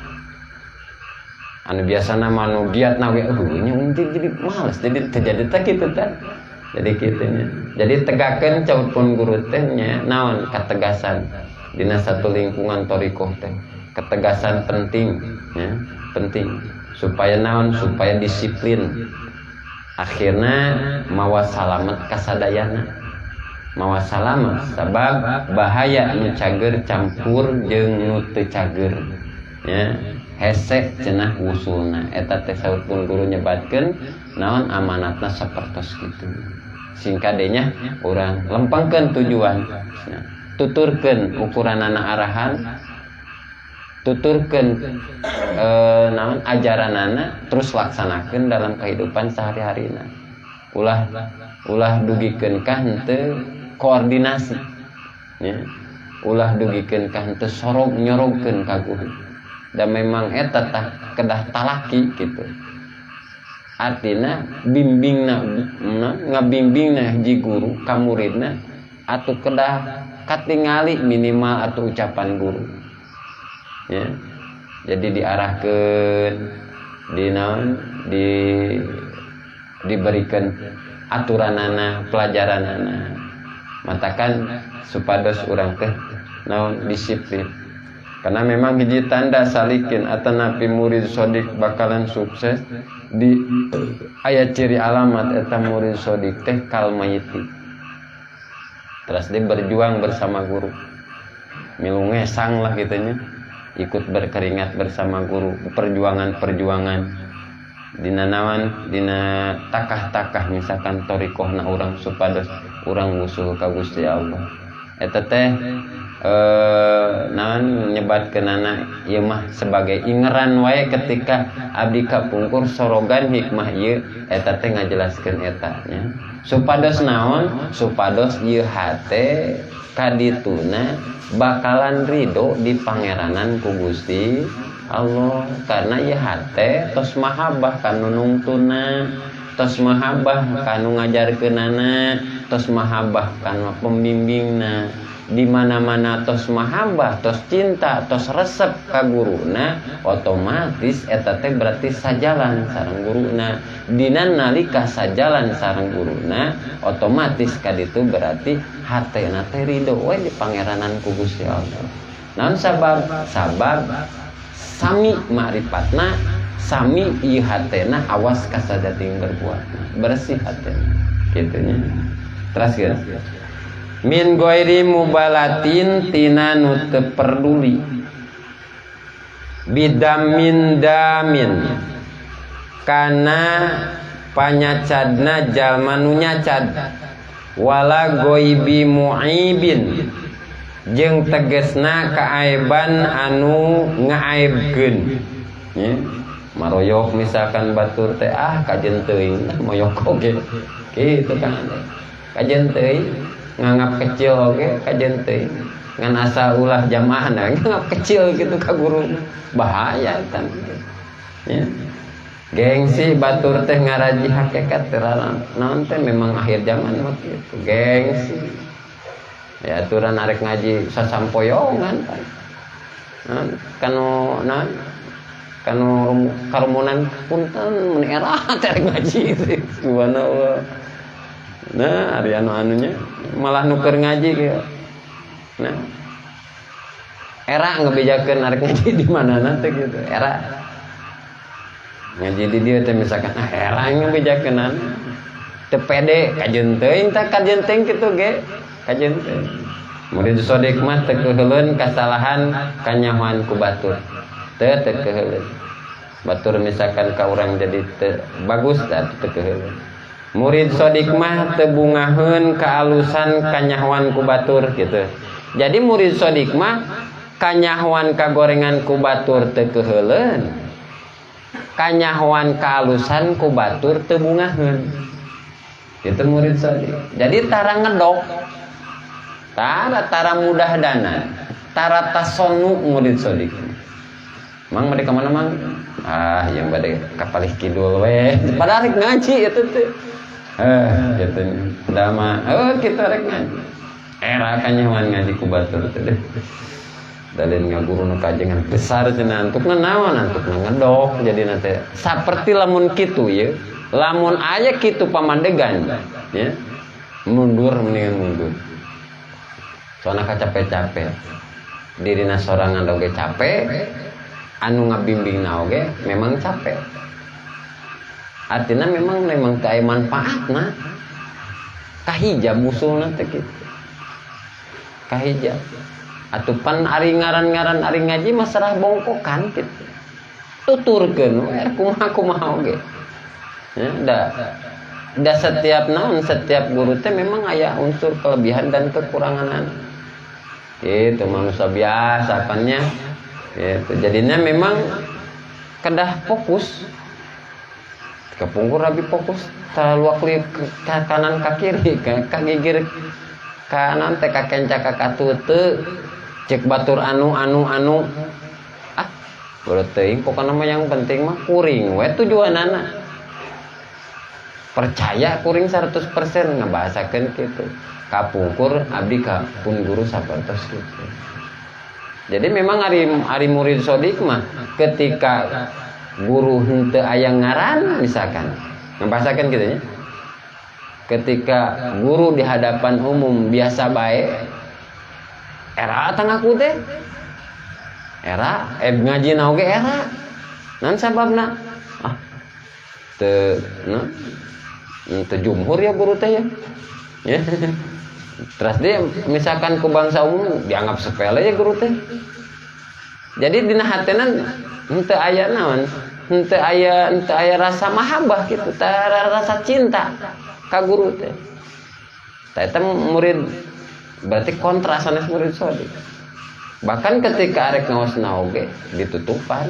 S3: Anu biasana manu giatna we nya jadi males jadi terjadi teh kitu teh. Jadi kitu nya. Jadi tegakeun cautkeun guru teh nya naon kategasan dina satu lingkungan thariqah teh. Ketegasan penting ya, penting supaya naon supaya disiplin. Akhirna mawa salamet kasadayana. Mawa salamet sabab bahaya nu cager campur jeung nu teu cager. Ya, hese cenah usulna eta teh sautkeun guru nyebatkeun naon amanatna sapertos kitu. Singkadenya urang lempengkeun tujuan. Nah, tuturkeun ukuranana arahan, tuturkeun naon ajaranana terus laksanakeun dalam kehidupan sehari-harina. Ulah dugikeun ka henteu koordinasi. Ya. Ulah dugikeun ka henteu sorog nyorogkeun ka guru. Dan memang eta tah kedah talaki gitu. Artina bimbingna ngabimbingna hiji guru ka muridna atuh kedah katingali minimal atuh ucapan guru. Ya. Jadi diarahkeun diberikan aturanana, pelajaranana. Matakan supados urang teh naon disiplin. Karena memang hiji tanda salikin atanapi murid sodik bakalan sukses di aya ciri alamat eta murid sodik teh kal mayiti. Terus dia berjuang bersama guru. Milu ngesang lah gitunya. Ikut berkeringat bersama guru, perjuangan-perjuangan dina nawan dina takah-takah misalkan thariqahna urang supados urang ngusul ka Gusti Allah. Eta teh naon nyebatkeunana ieu mah sebagai ingeran wae ketika abdi kapungkur sorogan hikmah ieu eta teh ngajelaskeun eta nya. Supados naon? Supados ieu hate kadituna bakalan ridho di pangeranan ku Gusti Allah karena ieu hate tos mahabbah kanu nungtuna, tos mahabbah kanu ngajarkeunana, tos mahabbah kanu pembimbingna. Di mana-mana tos mahabbah, tos cinta, tos resep ka guruna, otomatis eta teh berarti sajalan sareng guruna. Dina nalika sajalan sareng guruna, otomatis kaditu berarti hatena teh ridho we di pangeranan ku Gusti Allah. Naon sabab sami ma'rifatna, sami ieu hatena awas kasadating berbuat. Bersih hatena. Kitu nya. Terus ya. Min ghairi mubalatin tina nu teu perduli bidamin damin kana panyacadna jalma nu nyacad wala goibi muibin jeung tegesna kaaiban anu ngaaibkeun ya maroyok misalkan batur teh kajen teuing moyok oge kitu kan kajen teuing nganggap kecil oke kajen teh ngan asa ulah jamaah nah nganggap kecil gitu ka guru bahaya kan ya gengsi batur teh ngaraji hakikat teralang naon teh memang akhir zaman mah kitu gengsi ya aturan arek ngaji sasampoyongan kanu karumunan punten mun era arek ngaji teh subhanallah. Nah, ari anunya malah nuker ngaji gitu. Nah, era ngebejakeun arek ngaji di manana teh gitu. Era ngaji di dieu teh misalkan era ngebejakeun teu pede kajeun teuing tah kajeun teuing kitu ge. Kajeun teh. Murid sodik mah teu keheuleuan kasalahan kanyahoan ku batur. Teu keheuleuan. Batur misalkan ka urang jadi bagus tah teu keheuleuan. Murid sodik mah teu bungaheun kaalusan kanyahoan ku batur gitu. Jadi murid sodik mah kanyahoan kagorengan ku batur teu keheuleun. Kanyahoan kaalusan ku batur teu bungaheun. Itu murid sodik. Jadi tara ngedok. Tara mudah dana. Tara tasonu murid sodik. Mang mereka mana mang? Yang bade kapalih kidul we. Padahal rek ngaji itu teh. Gitu. Da mah kita rek ngaji. Era kanyahoan ngaji ku batur teh deh. Dalin ngaguru nu kajengan besar cenah antukna naon antukna ngedok jadi nanti saperti lamun kitu ya. Lamun aya kitu pamandegan ya. Mundur mendingan mundur. Soalna capek-capek. Dirina sorangan oge capek, anu ngabimbingna oge memang capek. Artinya memang teu aya manfaatna. Kahijab usulna teh kitu. Kahijab. Atupan ari ngaran-ngaran ari ngaji masalah bongkokan gitu. Tuturkeun we kumaha oge. Ya, da setiap guru teh memang aya unsur kelebihan dan kekurangan. Itu manusia biasa kannya. Gitu. Jadinya memang kedah fokus. Kepungkur rabi fokus terlalu klip ke kanan ke kiri ka gigir kanan teh ka kenca ka katute cek batur anu baru teuing pokoknya mah yang penting mah kuring we tujuanana percaya kuring 100% ngabahasakeun kitu kapungkur abdi ka pun guru sapertos kitu. Jadi memang ari murid sodik mah ketika guru henteu aya ngaran misalkan ngabahasakeun kitu nya. Ketika guru di hadapan umum biasa bae era tanggaku teh era ngaji na oge era nan sababna teu jumhur ya guru teh ya terus dia misalkan ku bangsa umum dianggap sepele ya guru teh jadi dina hatena henteu aya naon henteu aya rasa mahabbah gitu rasa cinta ka guru teh eta murid berarti kontra sanes murid sodik. Bahkan ketika arek ngaosna oge ditutupan.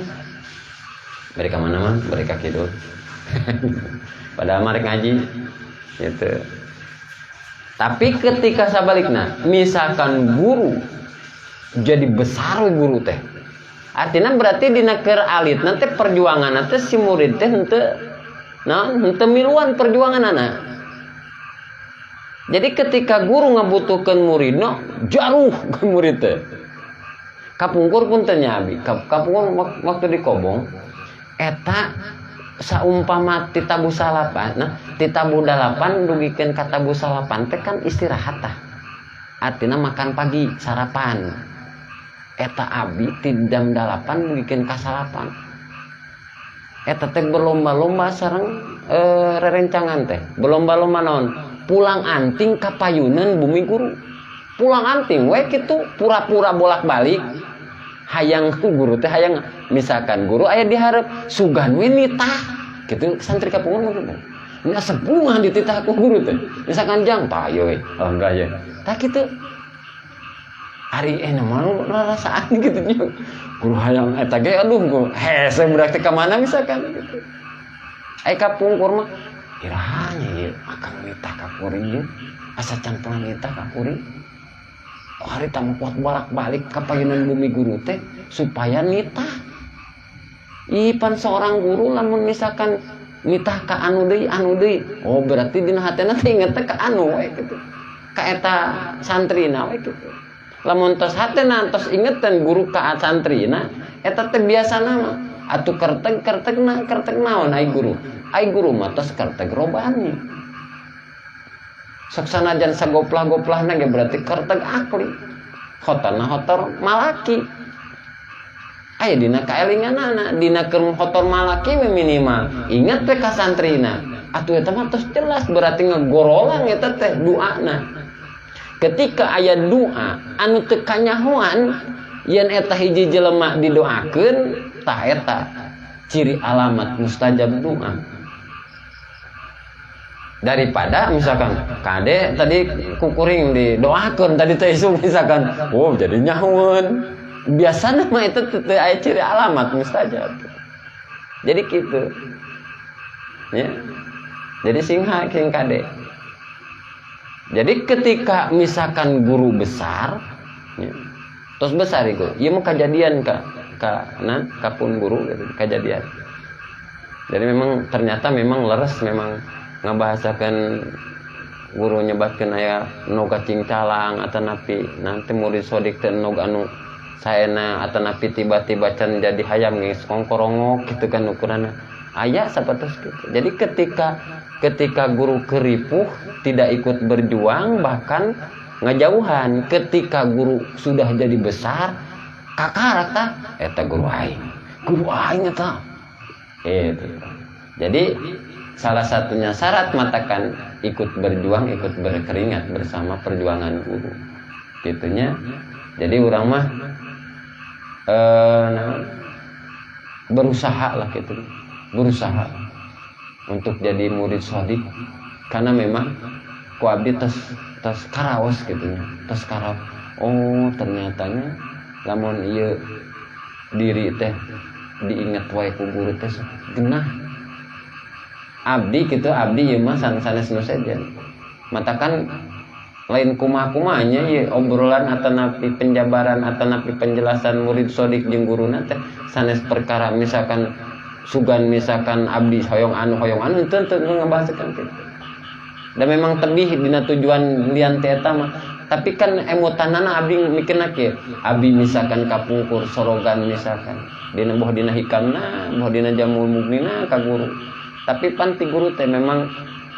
S3: Mereka mana mah? Mereka kidul. Padahal marek ngaji gitu. Tapi ketika sabalikna, misalkan guru jadi besar guru teh. Artinya berarti dina keur alit nanti perjuangan teh si murid teh henteu miluan perjuanganana. Jadi ketika guru ngabutuhkeun muridna jaruh ke murid teh. Kapungkur pun teu nyabi. Kapungkur waktu di Kobong eta saumpama ti tabu salapan. Nah, ti tabu dalapan dugikeun ka tabu salapan teh kan istirahat tah. Artina makan pagi, sarapan. Eta abdi ti jam 8 dugikeun ka salapan. Eta teh berlomba-lomba sareng rerencangan teh. Berlomba-lomba naon? Pulang anting ka payunan bumi guru. Pulang anting we kitu pura-pura bolak-balik. Hayang guru teh hayang misalkan guru aya di hareup sugan we nitah. Kitu santri kapungkur teh. Nya sebunga dititah ku guru teh. Misalkan jang payo we. Oh enggak ya. Tah kitu. Ari mah rasaan gitu nya. Guru hayang eta ge aduh hese berarti ka mana misalkan gitu. Ai kapungkur mah irahanya ya akan nitah ka kuring ya asa can pernah nitah ka kuring hari tamu kuat bolak-balik ka payunan bumi guru teh supaya nitah ipan seorang guru lamun misalkan nitah ka anu deui oh berarti dina hatena teh inget ka anu we kitu ka eta santrina we kitu lamun tos hatena tos ingetan guru ka santrina eta teh biasana mah atuh kerteg naon ai guru mah tos kerteg robani sok sanajan sagoplah-goplahna ge berarti kerteg akli hotorna hotor malaki aya dina kaelinganana dina keur hotor malaki we minimal inget teh ka santrina atuh eta mah tos jelas berarti ngegorolang eta teh doana ketika aya doa anu teu kanyahoan yen eta hiji jelema didoakeun tah eta ciri alamat mustajab doa. daripada misalkan kade tadi kukuring didoakeun tadi teh isu misalkan jadi nyahoun biasana mah itu teu aya ciri alamat mustajab jadi gitu ya jadi sing kade jadi ketika misalkan guru besar ya, terus besar itu ieu mah kejadian ka pun guru gitu kejadian jadi memang ternyata memang leres memang ngabahasakeun guru nyebatkeun aya noga cingcalang atanapi nanti murid sodik teh noga anu saena atanapi tiba-tiba can jadi hayam geus kongkorongok gitu kan ukuranna aya sapertos gitu jadi ketika guru keripuh tidak ikut berjuang bahkan ngajauhan ketika guru sudah jadi besar kakarak tah eta guru aing eta itu jadi salah satunya syarat matakan ikut berjuang ikut berkeringat bersama perjuangan guru gitunya jadi orang mah berusaha lah gitu berusaha untuk jadi murid sodik karena memang ku abdi tes karaos gitunya tes karaos ternyatanya lamun ieu diri teh diingat wae ku guru teh genah abdi gitu abdi ieu mah sanes nu sejen matakan lain kumaha-kumahanya ya obrolan atanapi penjabaran atanapi penjelasan murid sodik jeung guruna teh sanes perkara misalkan sugan misalkan abdi hoyong anu itu ngabahasakeun kitu dan memang tebih dina tujuan lian teh eta mah tapi kan emutanana abdi mikirna kieu abdi misalkan kapungkur sorogan misalkan dina boh dina hikamna boh dina jamul mugnina ka guru tapi panti guru teh memang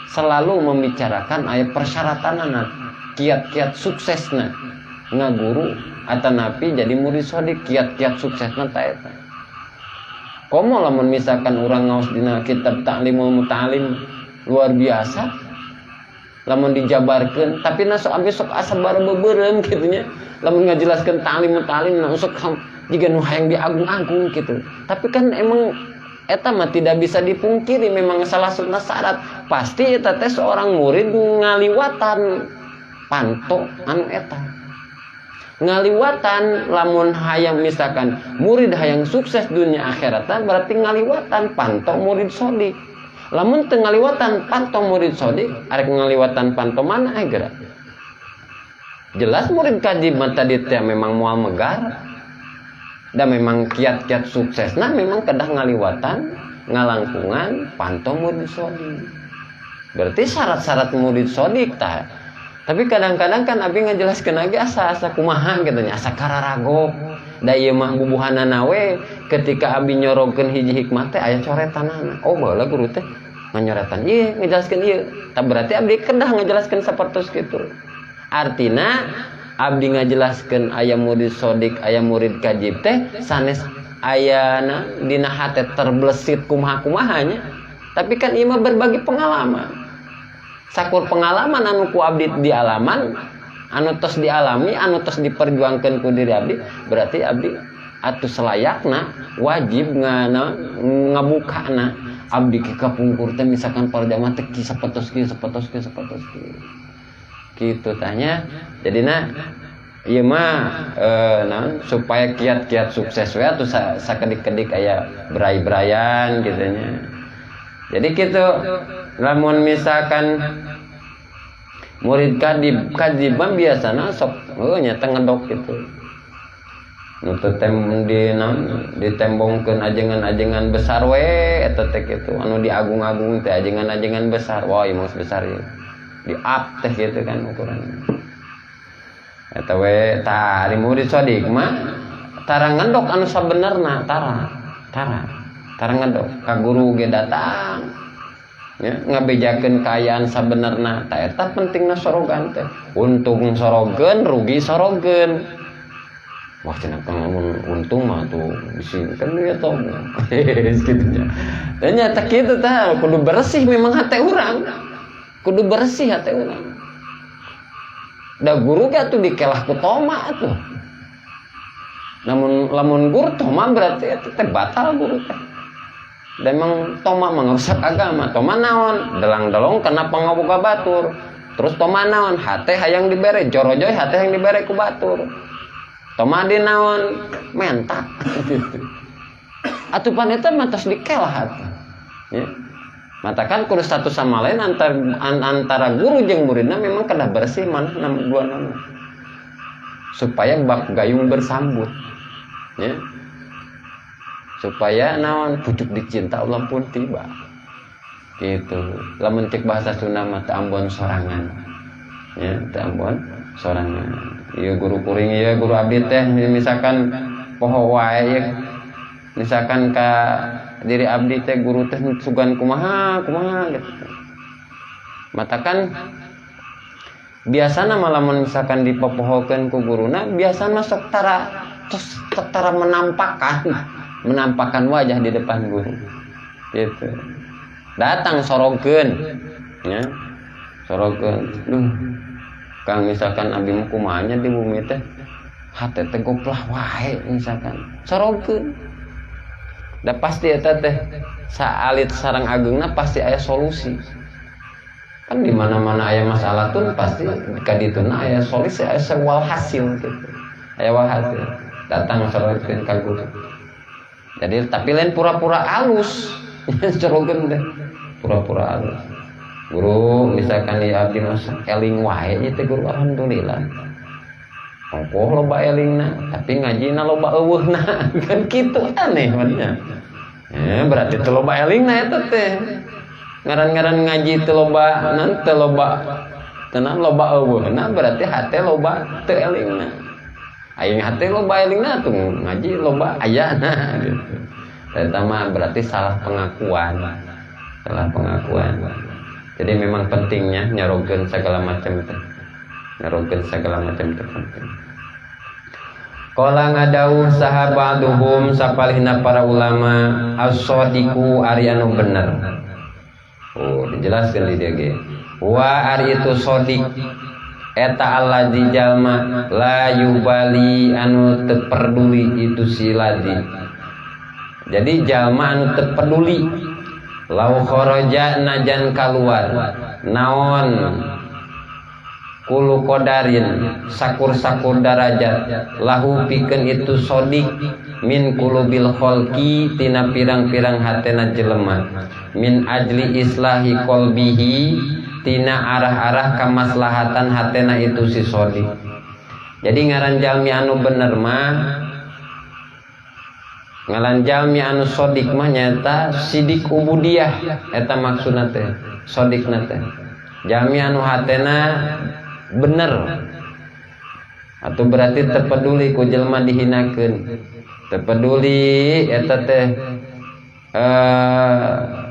S3: selalu membicarakan aya persyaratanana kiat-kiat suksesna ngaguru atanapi jadi murid sodik kiat-kiat suksesna ta eta komo lamun misalkan urang ngaos dina kitab Ta'limul Muta'alim luar biasa lamun dijabarkeun tapi na sok abis sok asa barebeureum kitu nya lamun ngajelaskeun Ta'limul Muta'alim na sok jiga nu hayang diagung-agung gitu tapi kan emang eta mah tidak bisa dipungkiri memang salah satu syarat pasti eta teh seorang murid ngaliwatan panto anu eta ngaliwatan lamun hayang misalkan murid hayang sukses dunia akhiratan berarti ngaliwatan panto murid sodik lamun teu ngaliwatan panto murid sodik arek ngaliwatan panto mana geura jelas murid kajib mah tadi teh memang moal megar dan memang kiat-kiat suksesna memang kedah ngaliwatan ngalangkungan panto murid sodik berarti syarat-syarat murid sodik tah tapi kadang-kadang kan abdi ngajelaskeun lagi asa-asa kumaha gitu nya asa kararagok da ieu mah bubuhanana we ketika abdi nyorogkeun hiji hikmah teh aya coretanana baheula guru teh nganyoretan ieu ngajelaskeun ieu tah berarti abdi kedah ngajelaskeun sapertos kitu artina abdi ngajelaskeun aya murid sodik aya murid kajib teh sanes ayana dina hate terblesit kumaha-kumahanya tapi kan ieu mah berbagi pengalaman sakur pengalaman anu ku abdi dialaman anu tos dialami anu tos diperjuangkeun ku diri abdi berarti abdi atuh selayakna wajib ngabukana abdi ke kapungkur teh misalkan para jamaah teh sapetos kieu kitu tanya jadina ieu mah supaya kiat-kiat sukses we atuh sakedik-kedik aya berai-berayan kitu nya jadi kitu lamun misalkan murid kadib biasana sok nya ngedok gitu nu teu ditembongkeun ajengan-ajengan besar we eta teh kitu anu diagung-agung teh ajengan-ajengan besar wah ieu mah besar ieu di up teh gitu kan ukuranna eta we tah di murid sodik mah tara ngedok anu sabenerna tara ngedok ka guru ge datang ya ngabejakeun kaayaan sabenerna ta eta pentingna sorogan teh untung sorogeun rugi sorogeun wah cenah untung mah tuh bisi kan dia tong gitu nya dan nyata kitu tah kudu bersih memang hate urang kudu bersih hate urang da guru ge atuh dikelah ku toma atuh lamun guru toma berarti eta teh batal guru teh dan emang toma mengerusak agama. Toma naon delang-delong kenapa ngaboga batur, terus toma naon hate hayang dibere jorojoy hate hayang dibere ku batur, toma di naon mentak atupan eta matas dikelah ya. Matakan kudu satu sama lain antara guru jeung muridna memang kedah bersih mana dua nama supaya bak gayung bersambut ya, supaya naon pucuk dicinta Allah pun tiba gitu. Lamun cek bahasa Sunda mah teu ambon sorangan ya, teu ambon sorangan. Ieu guru kuring ieu guru abdi teh misalkan poho wae ya, misalkan ka diri abdi teh guru teh sugan kumaha gitu. Matakan biasana malamun misalkan dipopohokeun ku guruna biasana sok tara menampakkan wajah di depan guru gitu. Datang sorogkeun ya, sorogkeun kang misalkan abdi mah kumaha nya di bumi teh hate teh goplah wae misalkan sorogkeun. Da pasti eta teh saalit sareng ageungna pasti aya solusi. Kan di mana-mana aya masalah tuh pasti ka dituna aya solusi, aya sewal hasil gitu. Aya wal hasil. Datang sorogkeun ka guru. Jadi tapi lain pura-pura alus. Sorogkeun teh pura-pura alus. Guru misalkan di abdi mah eling wae ieu teh guru alhamdulillah. Ongkoh loba elingna, tapi ngajina loba eueuhna. Kan kitu aneh manya. Berarti teu loba elingna eta teh. Ngaran-ngaran ngaji teu loba nan teu loba tenan loba eueuhna berarti hate loba teu elingna. Aing hate loba elingna tuh ngaji loba ayana gitu. Eta mah berarti salah pengakuan. Salah pengakuan. Jadi memang pentingnya nyarogkeun segala macam teh. Nyarogkeun segala macam teh penting. Qala ngadauh sahabaduhum sapalihna para ulama as-shadiqu ari anu bener. Oh, dijelaskeun di dieu ge. Wa ari itu shadiq eta allazi jalma la yubali anu teu peduli itu si ladi. Jadi jalma anu teu peduli lau kharaja najan kaluar naon kulu kodarin sakur-sakur darajat lahu pikeun itu sodik min kulubil kholqi tina pirang-pirang hatena jelema min ajli islahi qalbihi tina arah-arah kamaslahatan hatena itu si sodik. Jadi ngaran jalmi anu bener mah ngaran jalmi anu sodik mah nyata sidik ubudiyah eta maksudna teh sodikna teh jalmi anu hatena bener atau berarti terpeduli ku jelema dihinakeun terpeduli eta teh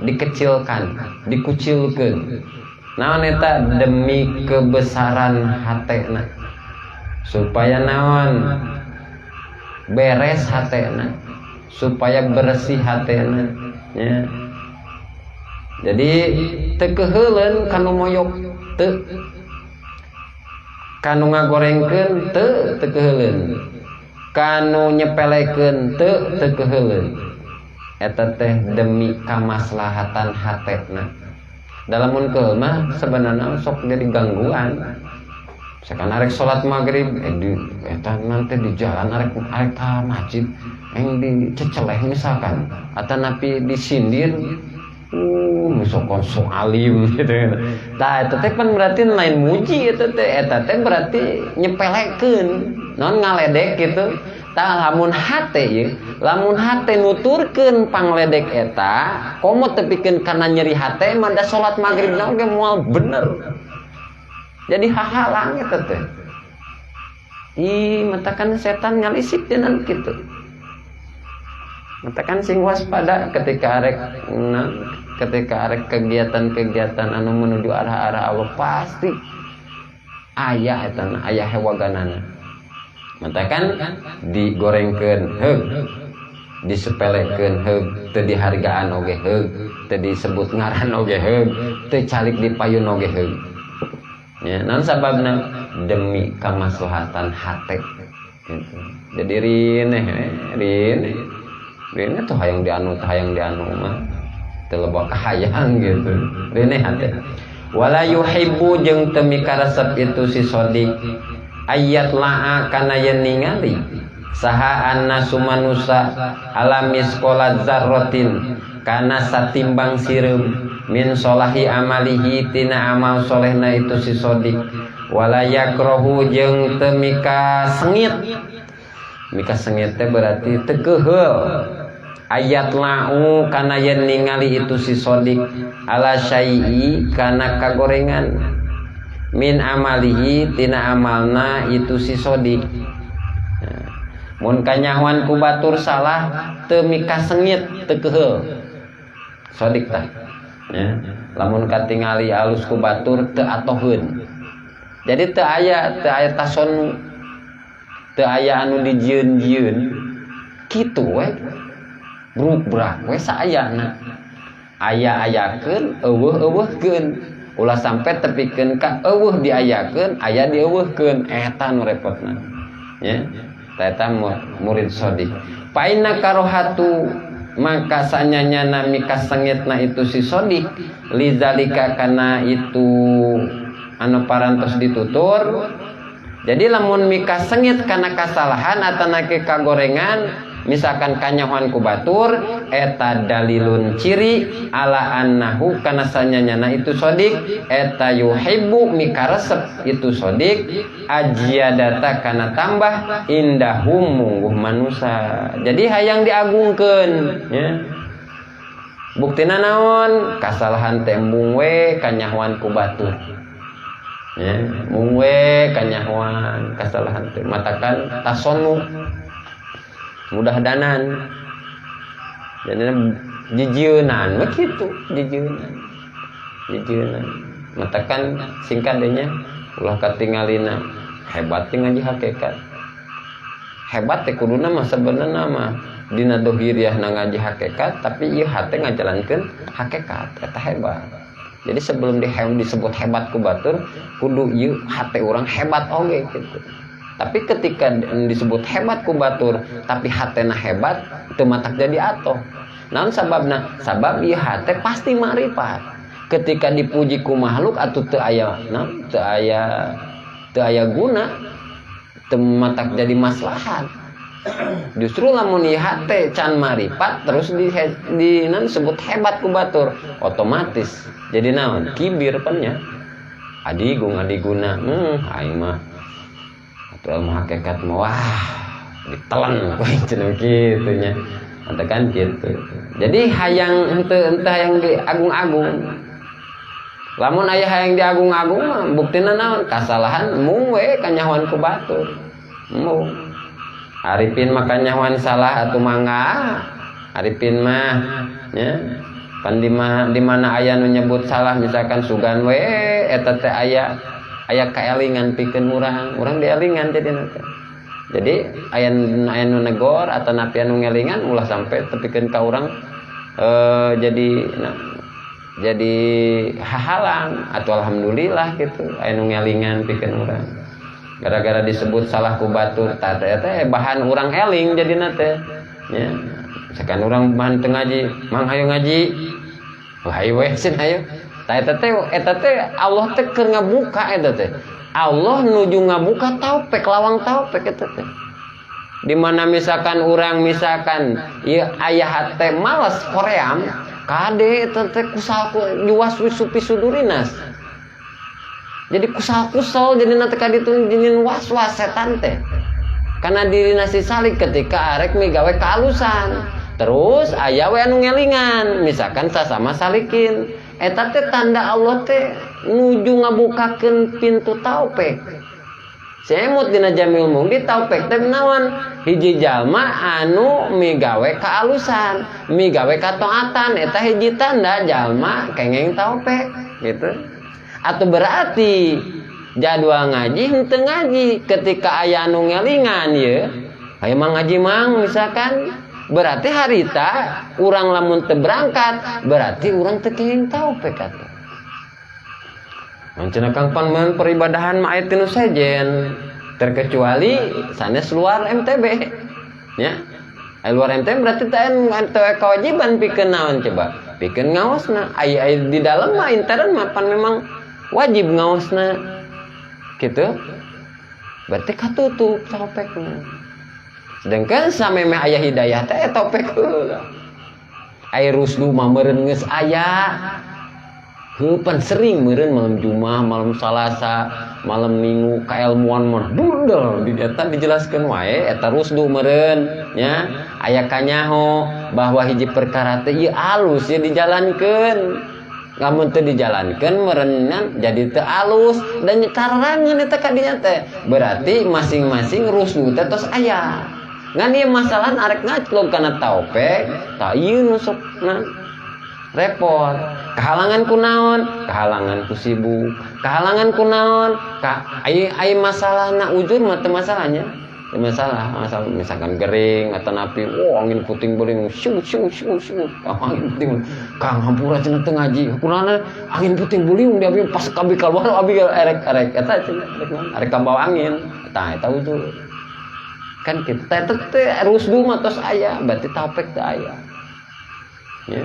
S3: dikecilkan dikucilkeun naon eta demi kebesaran hatena supaya naon beres hatena supaya bersih hatena ya. Jadi teu keuheuleun kanu moyok teu kanu ngagorengkeun teu keuheuleun kanu nyepelekeun teu keuheuleun eta teh demi kamaslahatan hatena. Dalamun keul mah sebenarnya sok jadi gangguan. Misalkan arek salat maghrib eta nanti di jalan arek ka masjid yang diceceleh misalkan atau napi disindir misalkan so alim gitu. Tah eta teh kan berarti lain muji eta teh berarti nyepelekeun naon ngaledek gitu. Tah lamun hate ieu lamun hate nuturkeun pangledek eta komo teu pikeun kana nyeri hate mah da salat maghrib na oge moal bener. Jadi hahalang eta teh. Matakan setan ngalisip denan kitu. Matakan sing waspada ketika arek kegiatan-kegiatan anu menuju arah-arah Allah pasti aya eta aya hewaganana. Matakan digorengkeun heug, disepelekeun heug, teu dihargaan oge heug, teu disebut ngaran oge heug, teu calik dipayun oge heug. Ya, naon sababna demi kamaslahatan hate gitu. Jadi rineh tuh hayang dianu mah teu loba kahayang gitu reneh hate wala yuhibbu jeung teu mikaresep itu si sodik ayat la'a kana yen ningali saha annasu manusa ala misqala dzarratin kana satimbang sireum min solahi amalihi tina amal solehna itu si sodik wala yakrahu jeung teu mika sengit teh berarti teu keheul ayat la'u kana yen ningali itu si sodik ala syai'i kana kagorengan min amalihi tina amalna itu si sodik mun kanyahoan ku batur salah teu mika sengit teu keheul sodik tah ya lamun katingali alus ku batur teu atoheun jadi teu aya tason teu aya anu dijieun-jieun kitu we bruk-brak we saayana aya-ayakeun eueuh-eueuhkeun ulah sampai tepikeun ka eueuh diayakeun aya dieueuhkeun eta nu repotna ya eta murid sodik paina karohatu maka sanyanyana mika sengitna itu si sodik lizalika kana itu anu parantos ditutur jadi lamun mika sengit kana kasalahan atana ke kagorengan misalkan kanyahoan ku batur eta dalilun ciri ala annahu kana sanyanyana itu sodik eta yuhibbu mikaresep itu sodik ajiyadata kana tambah indahum mungguh manusia jadi hayang diagungkeun ya buktina naon kasalahan teh mung we kanyahoan ku batur ya mung we kanyahoan kasalahan teh matakan tasonu mudah danan jadi jijeunan begitu jijeunan matakan singkatnya ulah katingalina hebat teh ngaji hakikat hebat teh kuduna mah sebenarnya mah dina dohiriah na ngaji hakikat tapi ieu hate ngajalankeun hakikat eta hebat jadi sebelum disebut hebat ku batur kudu ieu hate urang hebat oge gitu tapi ketika disebut hebat ku batur tapi hatena hebat teu matak jadi atoh naon sababna sabab ieu hate pasti ma'rifat ketika dipuji ku makhluk atuh teu aya guna teu matak jadi maslahat justru lamun ieu hate can ma'rifat terus disebut hebat ku batur otomatis jadi naon kibir pennya adiguna aing mah ilmu hakikat mah wah ditelan cenah kitu nya kan gitu jadi hayang henteu hayang diagung-agung lamun aya hayang diagung-agung mah buktina naon kasalahan mung we kanyahoan ku batur mung arifin mah kanyahoan salah atuh mangga arifin mah nya pan di mana aya nu nyebut salah misalkan sugan we eta teh aya kaelingan pikeun urang dielingan jadi aya nu negor atau napi anu ngelingan ulah sampai tepikeun ka urang jadi hahalang atau alhamdulillah gitu aya nu ngelingan pikeun urang gara-gara disebut salah ku batur tah teh bahan urang eling jadina teh nya sakan urang bahan teu ngaji mang hayu ngaji hayu we sin hayu eta teh Allah teh keur ngabuka eta teh. Allah nuju ngabuka taufik lawang taufik eta teh. Di mana misalkan urang misalkan ieu aya hate males koream, kade eta teh kusal juwas wisupi sudurinas. Jadi kusal-kusal jadi nanti kaditu jinin was-was setan teh. Karena dirina si salik ketika arek migawe kalusan. Terus aya we anu ngelingan, misalkan sasama salikin. Eta teh tanda Allah teh nuju ngabukakeun pintu taufik. Semut dina jamil mung di taufik teh naon? Hiji jalma anu migawe kaalusan, migawe kataatan eta hiji tanda jalma kengeng taufik gitu. Atuh berarti jadwal ngaji henteu ngaji ketika aya anu ngelingan ye. Aya mah ngaji mang misalkan berarti harita urang lamun teu berangkat berarti urang teu kenging taufik atuh. Mancenah Kang Panman peribadahan mah aya tinu sejen terkecuali sanes luar MTB nya. Luar MTB berarti teu kewajiban pikeun naon coba? pikeun ngaosna. Aya di dalam mah intern mah pan memang wajib ngaosna. Gitu. Berarti katutup topekna. Sedangkan sameme aya hidayah teh topek heula. Aya rusdu mah meureun geus aya. Heupan sering meureun malam Jumat, malam Salasa, malam Minggu kailmuan mah dudel di eta dijelaskeun wae eta rusdu meureun nya. Aya kanyaho bahwa hiji perkara teh ieu alus ya dijalankeun. Lamun teu dijalankeun meureunna jadi teu alus dan tararangeun eta ka dinya teh. Berarti masing-masing rusdu teh tos aya. Ngan ieu masalah arek ngaclok kana taopek, tah ieu nu sokna repot. Kehalangan ku naon? Kehalangan ku sibuk. Kehalangan ku naon? Ai masalahna ujur mah teu masalahnya. Teu masalah, misalkan gering atau napi, angin puting beuring syung. Angin puting. Kang hampura cenah teu ngaji. Hampurana angin puting beuring di abi pas kabi kaluar abi erek eta cenah arek kabawa angin. Tah eta ujur. Kan kita teh rusdu mah tos aya, berarti taopek teh aya. Ya.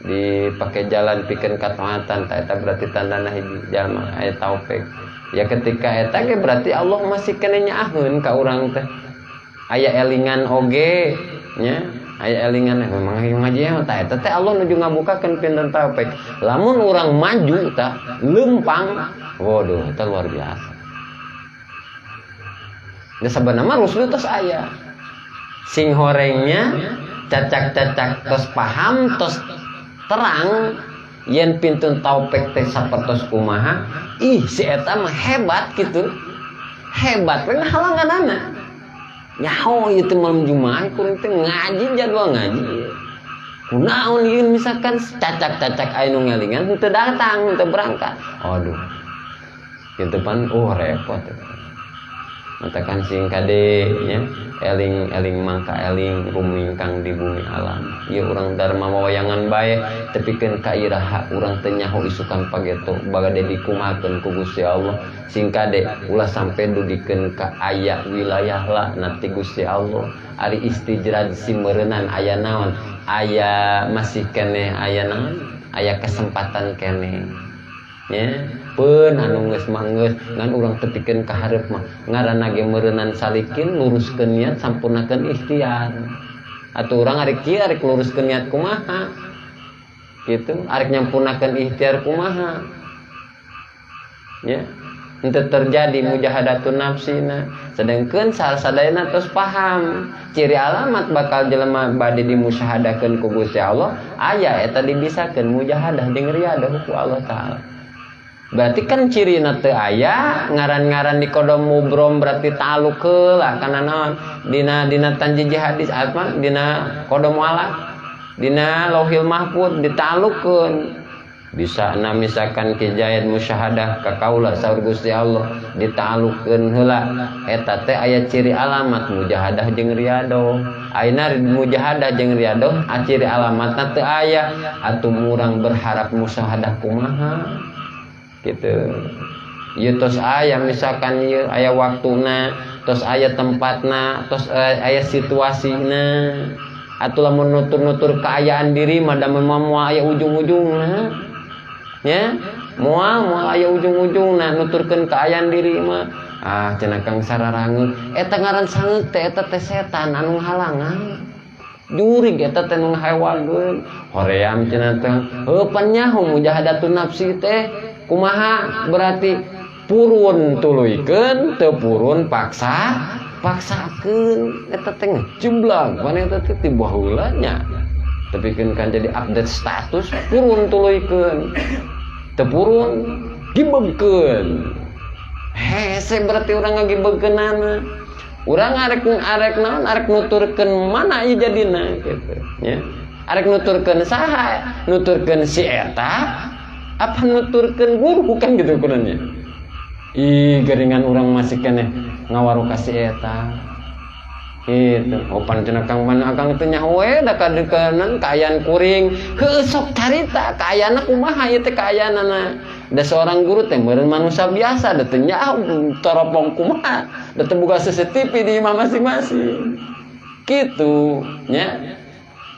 S3: Dipakai jalan pikeun kataatan tah eta berarti tandana hiji jalma aya taopek. Ya ketika eta ge berarti Allah masih kena nyaaheun ka urang teh. Aya elingan oge nya, aya elingan memang ngaji mah tah eta teh Allah nuju ngabukakeun pinten taopek. Lamun urang maju tah lempang, waduh eta luar biasa. Da sabenerna mah rusdu tos aya. Sing horengnya cacak-cacak tos paham tos terang yen pintun taopek teh sapertos kumaha si eta mah hebat gitu. Hebat we halanganana nyaho ieu teh malam Jumat kuring teh ngaji jadwal ngaji kunaon ieu misalkan cacak-cacak aya nu ngelingan teu datang teu berangkat aduh kitu pan repot matakan sing kade nya eling mangka eling rumingkang di bumi alam ieu urang dharma wayangan bae tepikeun ka iraha urang teu nyaho isukan pageto bagade dikumakeun ku Gusti Allah sing kade ulah sampe dugikeun ka aya wilayahna nanti Gusti Allah ari istijrad simeureunnan aya naon aya masih keneh aya naon aya kesempatan keneh nya pun anu geus manggeus ngan urang tepikeun ka hareup mah ngaranna ge meureunnan salikin luruskeun niat sampurnakeun ikhtiar atuh urang ari kieu arek luruskeun niat kumaha kitu arek nyampurnakeun ikhtiar kumaha nya henteu terjadi mujahadatun nafsina sedengkeun sadayana tos paham ciri alamat bakal jelema bade dimusyahadakeun ku Gusti Allah aya eta dibisakeun mujahadah jeung riyadah ku Allah taala. Berarti kan cirina teu aya ngaran-ngaran di kodom mubrom berarti ta'aluk heula kana naon dina tanjiji hadis apa dina kodom walak dina lauhil mahfuz dita'alukkeun bisa misalkan kijayat musyahadah ka kaula saur Gusti Allah dita'alukkeun heula eta teh aya ciri alamat mujahadah jeung riyado ayeuna mujahadah jeung riyado ciri alamatna teu aya atuh urang berharap musyahadah kumaha gitu. Ieu tos aya misalkan ieu aya waktuna, tos aya tempatna, tos aya situasina. Atuh lamun nutur-nutur kaayaan diri mah da moal aya ujung-ujungna. Nya, moal aya ujung-ujungna nuturkeun kaayaan diri mah. Cenah Kang sararangeun, eta ngaran sangeuk teh eta teh setan anu ngahalangan. Jurig eta teh nu ngahewageun. Hoream cenah teh, heupan nyaho mujahadatun nafsi teh kumaha berarti purun tuluykeun teu purun paksakeun eta teh ngejeblag mana eta teh tiba heula nya tepikeun kan jadi update status purun tuluykeun teu purun gibegkeun hese berarti urang ngagibegkeunana urang arek naon arek nuturkeun mana ieu jadina kitu nya arek nuturkeun saha nuturkeun si eta apa nuturkeun guru kan gitu kunanya geringan urang masih keneh ngawaru ka si eta gitu opan cenah Kang mana akang teh nyaho we da kadeukeun kaayaan kuring heuh sok carita kaayana kumaha ieu teh kaayaanana da seorang guru teh meureun manusia biasa da teu nyaho toropong kumaha da teu boga CCTV di imah masing-masing kitu nya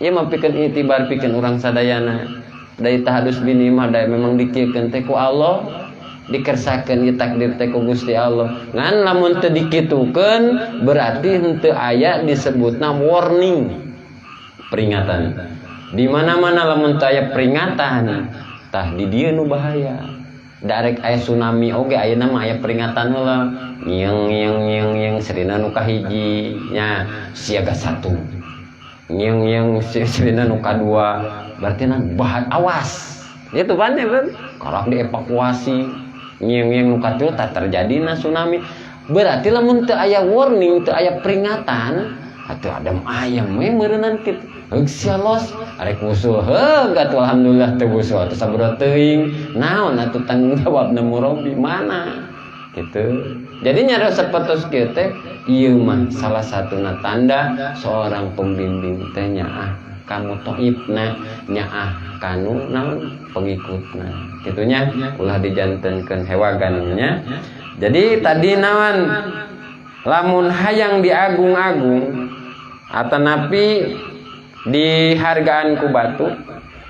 S3: ieu mah pikeun itibar pikeun urang sadayana dari tahadus bini mah da memang dikiekeun teh ku Allah dikersakeun ieu takdir teh ku Gusti Allah ngan lamun teu dikitukeun berarti henteu aya disebutna warning peringatan di mana-mana lamun teu aya peringatan tah di dieu nu bahaya darek aya tsunami oge ayeuna mah aya peringatan heula nyeng serina nu kahiji nya siaga 1 nyeng serina nu kadua berarti bahat awas itu kan ya kan karak dievakuasi nyeng nu katilu tak terjadi tsunami berarti lamun teu aya warning teu aya peringatan atuh adem ayam we meureunnan kitu heug sialos arek usul heug atuh alhamdulillah teu usul atuh sabaraha teuing naon atuh tanggung jawabna murabi mana gitu. Jadi nyara sapatos kieu teh ieu mah salah satuna tanda seorang pembimbing teh nyaah kamu toibna nyaah kanu naon pengikutna. Kitunya ulah dijantenkeun hewagannya. Jadi tadi naon lamun hayang diagung-agung atanapi dihargaan ku batu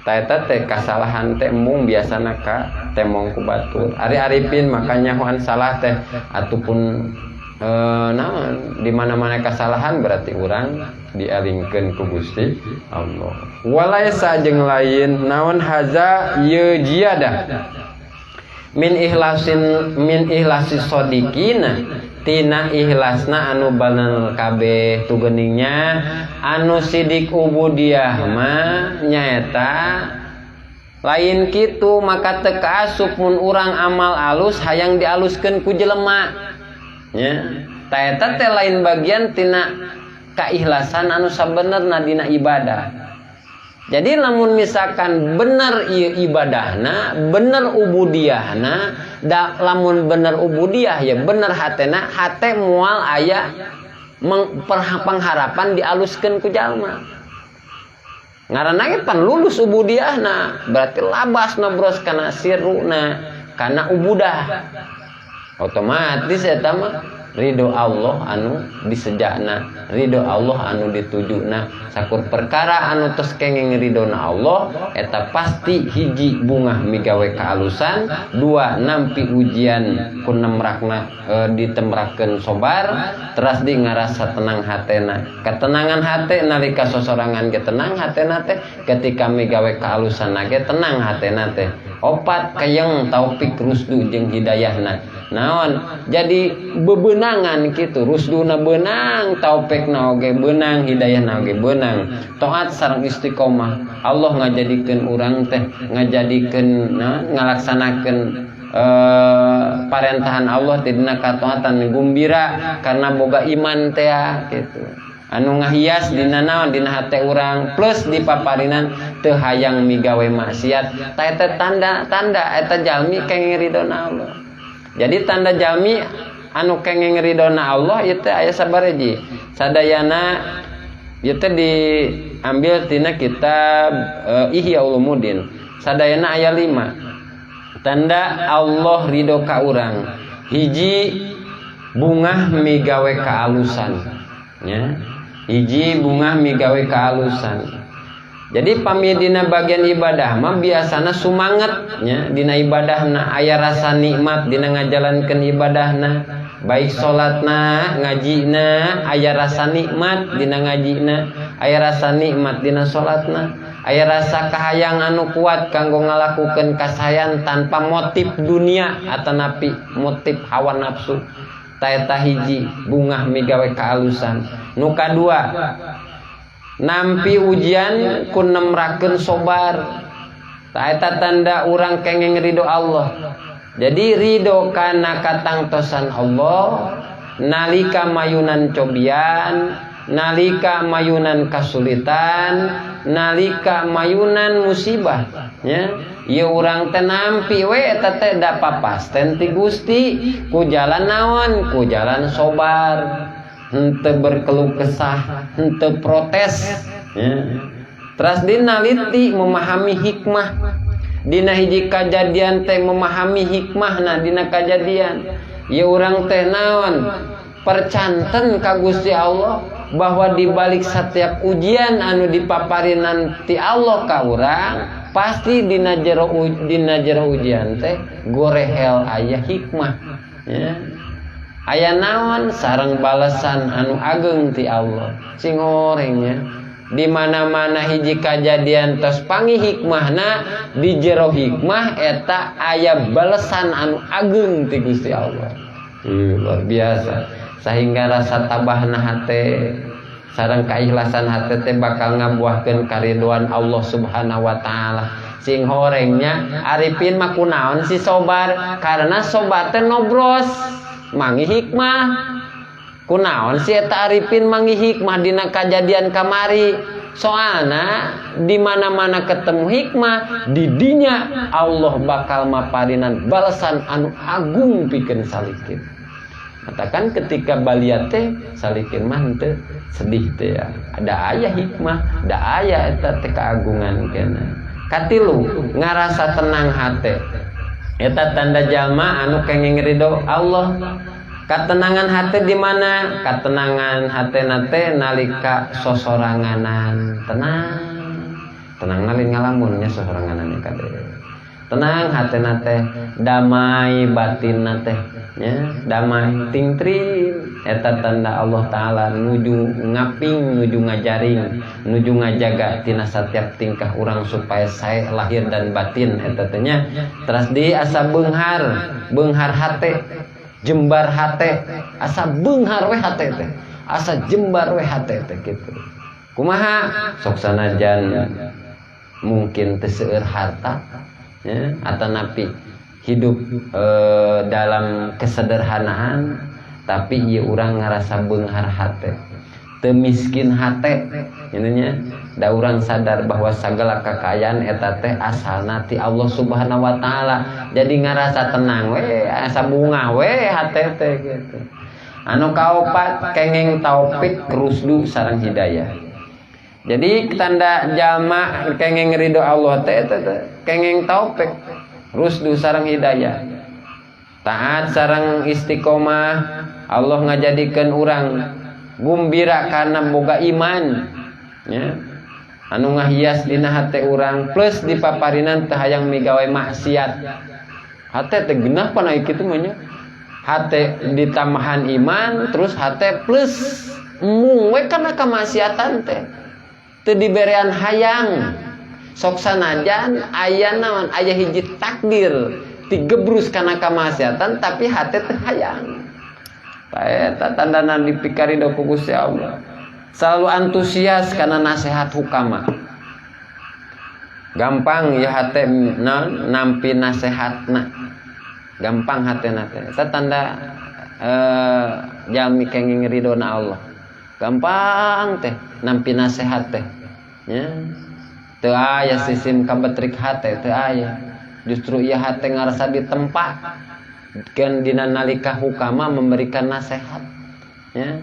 S3: taeta teh kasalahan teh mung biasana ka temong ku batur ari arifin makanya huan salah teh ataupun naon di mana-mana kasalahan berarti urang dialingkeun ku Gusti Allah walaisa jeung lain naon haza ye jiadah min ihlasis sodiqina tina ikhlasna anu banal kabeh tugeuningnya anu sidik ubudiyah mah nyaeta lain kitu maka teu kaasup mun urang amal alus hayang dialuskeun ku jelema nya taeta teh lain bagian tina kaikhlasan anu sabenerna dina ibadah. Jadi lamun misalkan bener ieu ibadahna, bener ubudiyahna, da lamun bener ubudiyah ya bener hatena, hate moal aya pengharapan dialuskeun ku jalma. Ngaranna ge pan lulus ubudiyahna, berarti labasna bros kana sirruna, kana ubudah. Otomatis eta mah ridho Allah anu disejakna, ridho Allah anu ditujuna. Sakur perkara anu tos kenging ridona Allah eta pasti hiji bungah migawe kaalusan, dua nampi ujian ku nemrakna ditemrakeun sobar, teras di ngarasa tenang hatena. Ketenangan hate nalika sosorangan ge tenang hatena teh, ketika migawe kaalusan ge tenang hatena teh. Opat kayeng taufik rusdu jeung hidayahna. Naon jadi bebenangan gitu rusduna benang taufikna oge benang hidayahna oge benang taat sareng istiqomah Allah ngajadikeun urang teh ngajadikeun ngalaksanakeun parentahan Allah ti dina kataatan gumbira karena boga iman teh gitu anu ngahias dina naon dina hate urang plus dipaparinan teu hayang migawe maksiat ta eta tanda eta jalmi kenging ridona Allah. Jadi tanda jalmi anu kenging ridona Allah ieu teh aya sabariji. Sadayana ieu teh diambil tina kitab Ihya Ulumuddin. Sadayana aya 5. Tanda Allah ridho ka urang. Hiji bungah migawe kaalusan. Ya. Hiji bungah migawe kaalusan. Jadi pami dina bagian ibadah mah biasana sumanget nya dina ibadahna aya rasa nikmat dina ngajalankeun ibadahna baik salatna ngajina aya rasa nikmat dina ngajina aya rasa nikmat dina salatna aya rasa kahayang anu kuat kanggo ngalakukeun kasayan tanpa motif dunia atanapi motif hawa nafsu taeta hiji bungah migawe kaalusan nu kadua nampi ujian ku nemrakeun sobar ta eta tanda urang kenging ridho Allah. Jadi ridho kana katangtosan Allah nalika mayunan cobian, nalika mayunan kasulitan, nalika mayunan musibah nya ieu urang teh nampi we eta teh da papasten ti Gusti ku jalan naon ku jalan sobar henteu berkeluh kesah, henteu protes ya. Teras dinaliti memahami hikmah dina hiji kajadian teh memahami hikmahna dina kajadian ieu urang teh naon percanten ka Gusti Allah bahwa di balik setiap ujian anu dipaparinan ti Allah ka urang pasti dina jero ujian teh gorehel aya hikmah ya. Aya naon sareng balasan anu ageng ti Allah sing orangnya di mana-mana hiji kajadian tos pangi hikmahna di jero hikmah eta aya balasan anu ageng ti Gusti Allah. Luar biasa sehingga rasa tabahna hate sareng kaikhlasan hate teh bakal ngabuahkeun kariduan Allah Subhanahu wa taala. Sing horengnya arifin mah kunaon si sobar karena sobar teh nobros mangi hikmah. Kunaon si eta arifin mangi hikmah dina kajadian kamari soalna di mana-mana ketemu hikmah di dinya Allah bakal maparinan balasan anu agung pikeun salikin. Katakan ketika balia teh salikin mah teu sedih teh ya. Ada aya hikmah, ada aya eta teh keagungan keneh. Katilu ngarasa tenang hate. Eta tanda jalma anu kenging ridho Allah. Katenangan hati di mana? Katenangan hati nate nalika sosoranganan tenang nalin ngalamunnya sosoranganan kade. Tenang hati nate damai batin nate ya damai tingtrin eta tanda Allah Ta'ala nuju ngaping nuju ngajaring nuju ngajaga tina setiap tingkah orang supaya saya lahir dan batin eta teh nya teras di asa beunghar hate jembar hate asa beunghar we hate teh asa jembar we hate teh kitu kumaha sok sanajan mungkin teu seueur harta ya atanapi hidup dalam kesederhanaan tapi ieu urang ngarasa beunghar hate teu miskin hate nya da urang sadar bahwa sagala kakayaan eta teh asalna ti Allah Subhanahu wa taala jadi ngarasa tenang we asa bungah we hate teh gitu. Anu kaopat kenging taufik rusdu sareng hidayah. Jadi tanda jalma kenging ridho Allah teh kenging taufik rusdu sareng hidayah. Taat sareng istiqomah Allah ngajadikeun urang gumbira karena boga iman ya. Anu ngahias dina hate urang plus dipaparinan teu hayang migawe maksiat. Hate teh geunah pana kitu mah nya. Hate ditambahan iman terus hate plus mung we kana kamaksiatan teh. Teu diberean hayang. Sok sanajan aya naon aya hiji takdir digebrus kana kamaksiatan tapi hate teu hayang. Eta tandana dipikarido ku Gusti Allah. Selalu antusias karena nasihat hukama. Gampang ya hate nampi nasihatna. Gampang hatena teh. Eta tanda jalmi kenging ridona Allah. Gampang teh nampi nasihat teh. Ya. Teu aya sistem kabetrik hate teu aya. Justru ieu hate ngarasa ditempa keun dina nalika hukama memberikan nasihat. Ya.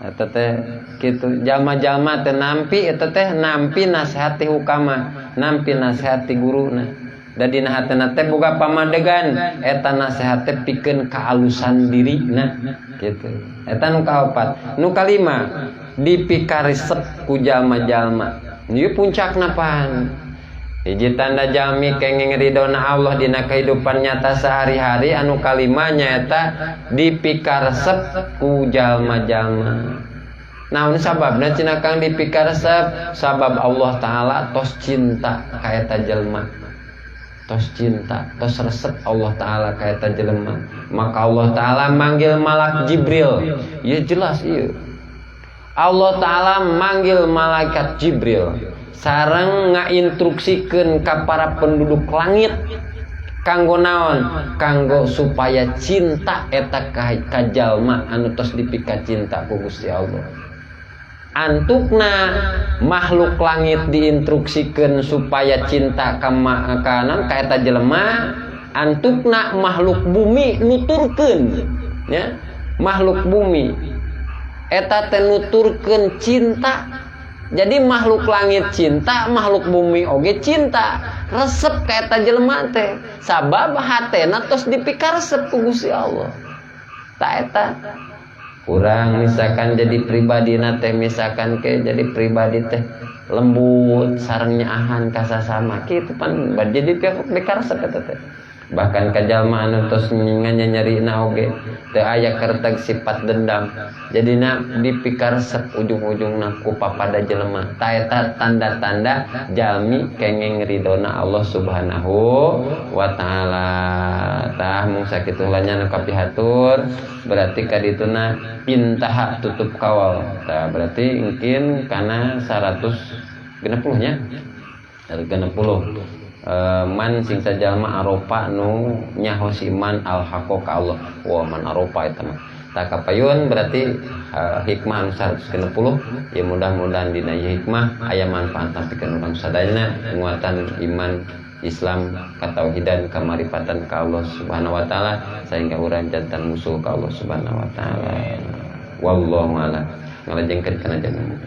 S3: Eta teh kitu jalma-jalma teh nampi eta teh nampi nasihati hukama, nampi nasihati guruna. Da dina hatena teh boga pamadegan eta nasihat teh pikeun kaalusan dirina kitu. Eta nu kaopat. Nu kalima dipikaresep ku jalma-jalma. Ieu puncakna pan. Hiji tanda jalmi kenging ridona Allah dina kehidupan nyata sehari-hari anu kalima nyaeta dipikaresep ku jalma-jalma. Naon sababna cenah Kang dipikaresep? Sabab Allah Ta'ala tos cinta ka eta jelema. Tos cinta, tos resep Allah Ta'ala ka eta jelema. Maka Allah Ta'ala manggil malak Jibril. Ya jelas ieu. Allah Ta'ala manggil malaikat Jibril sareng ngainstruksikeun ka para penduduk langit kanggo naon? Kanggo supaya cinta eta ka jalma anu tos dipika cinta ku Gusti Allah. Antukna makhluk langit diinstruksikeun supaya cinta ka eta jelema, antukna makhluk bumi nuturkeun ya. Makhluk bumi eta teh nuturkeun cinta. Jadi makhluk langit cinta, makhluk bumi oge cinta. Resep ka eta jelema teh. Sabab hatena tos dipikaresep ku Gusti Allah. Ta eta Kurang misalkan jadi pribadi teh misalkan ke jadi pribadi teh lembut sareng nyaahan kasasama kitu pan jadi pikaresep eta teh. Bahkan kajalma anu tos nyanyarina oge teu aya kerteg sifat dendam. Jadina dipikaresep ujung-ujungna ku papada jelema. Ta eta tanda-tanda jalmi kenging ridona Allah Subhanahu wa taala. Tah mung sakitu lanya nu kapihatur berarti kadituna intaha tutup kawal. Tah berarti mungkin kana 160 nya. 160. Man sing sajalma aropa nu nyaho siman al haqqa ka Allah. Wa man aropa eta mah. Tak kapayun berarti hikmah anu 160 ya mudah-mudahan dina hikmah aya manfaat pikeun urang sadayana nguatan iman Islam katauhidan kamarifatan ka Allah Subhanahu wa taala sehingga urang jantan musuh ka Allah Subhanahu wa taala. Wallahu a'lam. Ngalajengkeun kana jangan.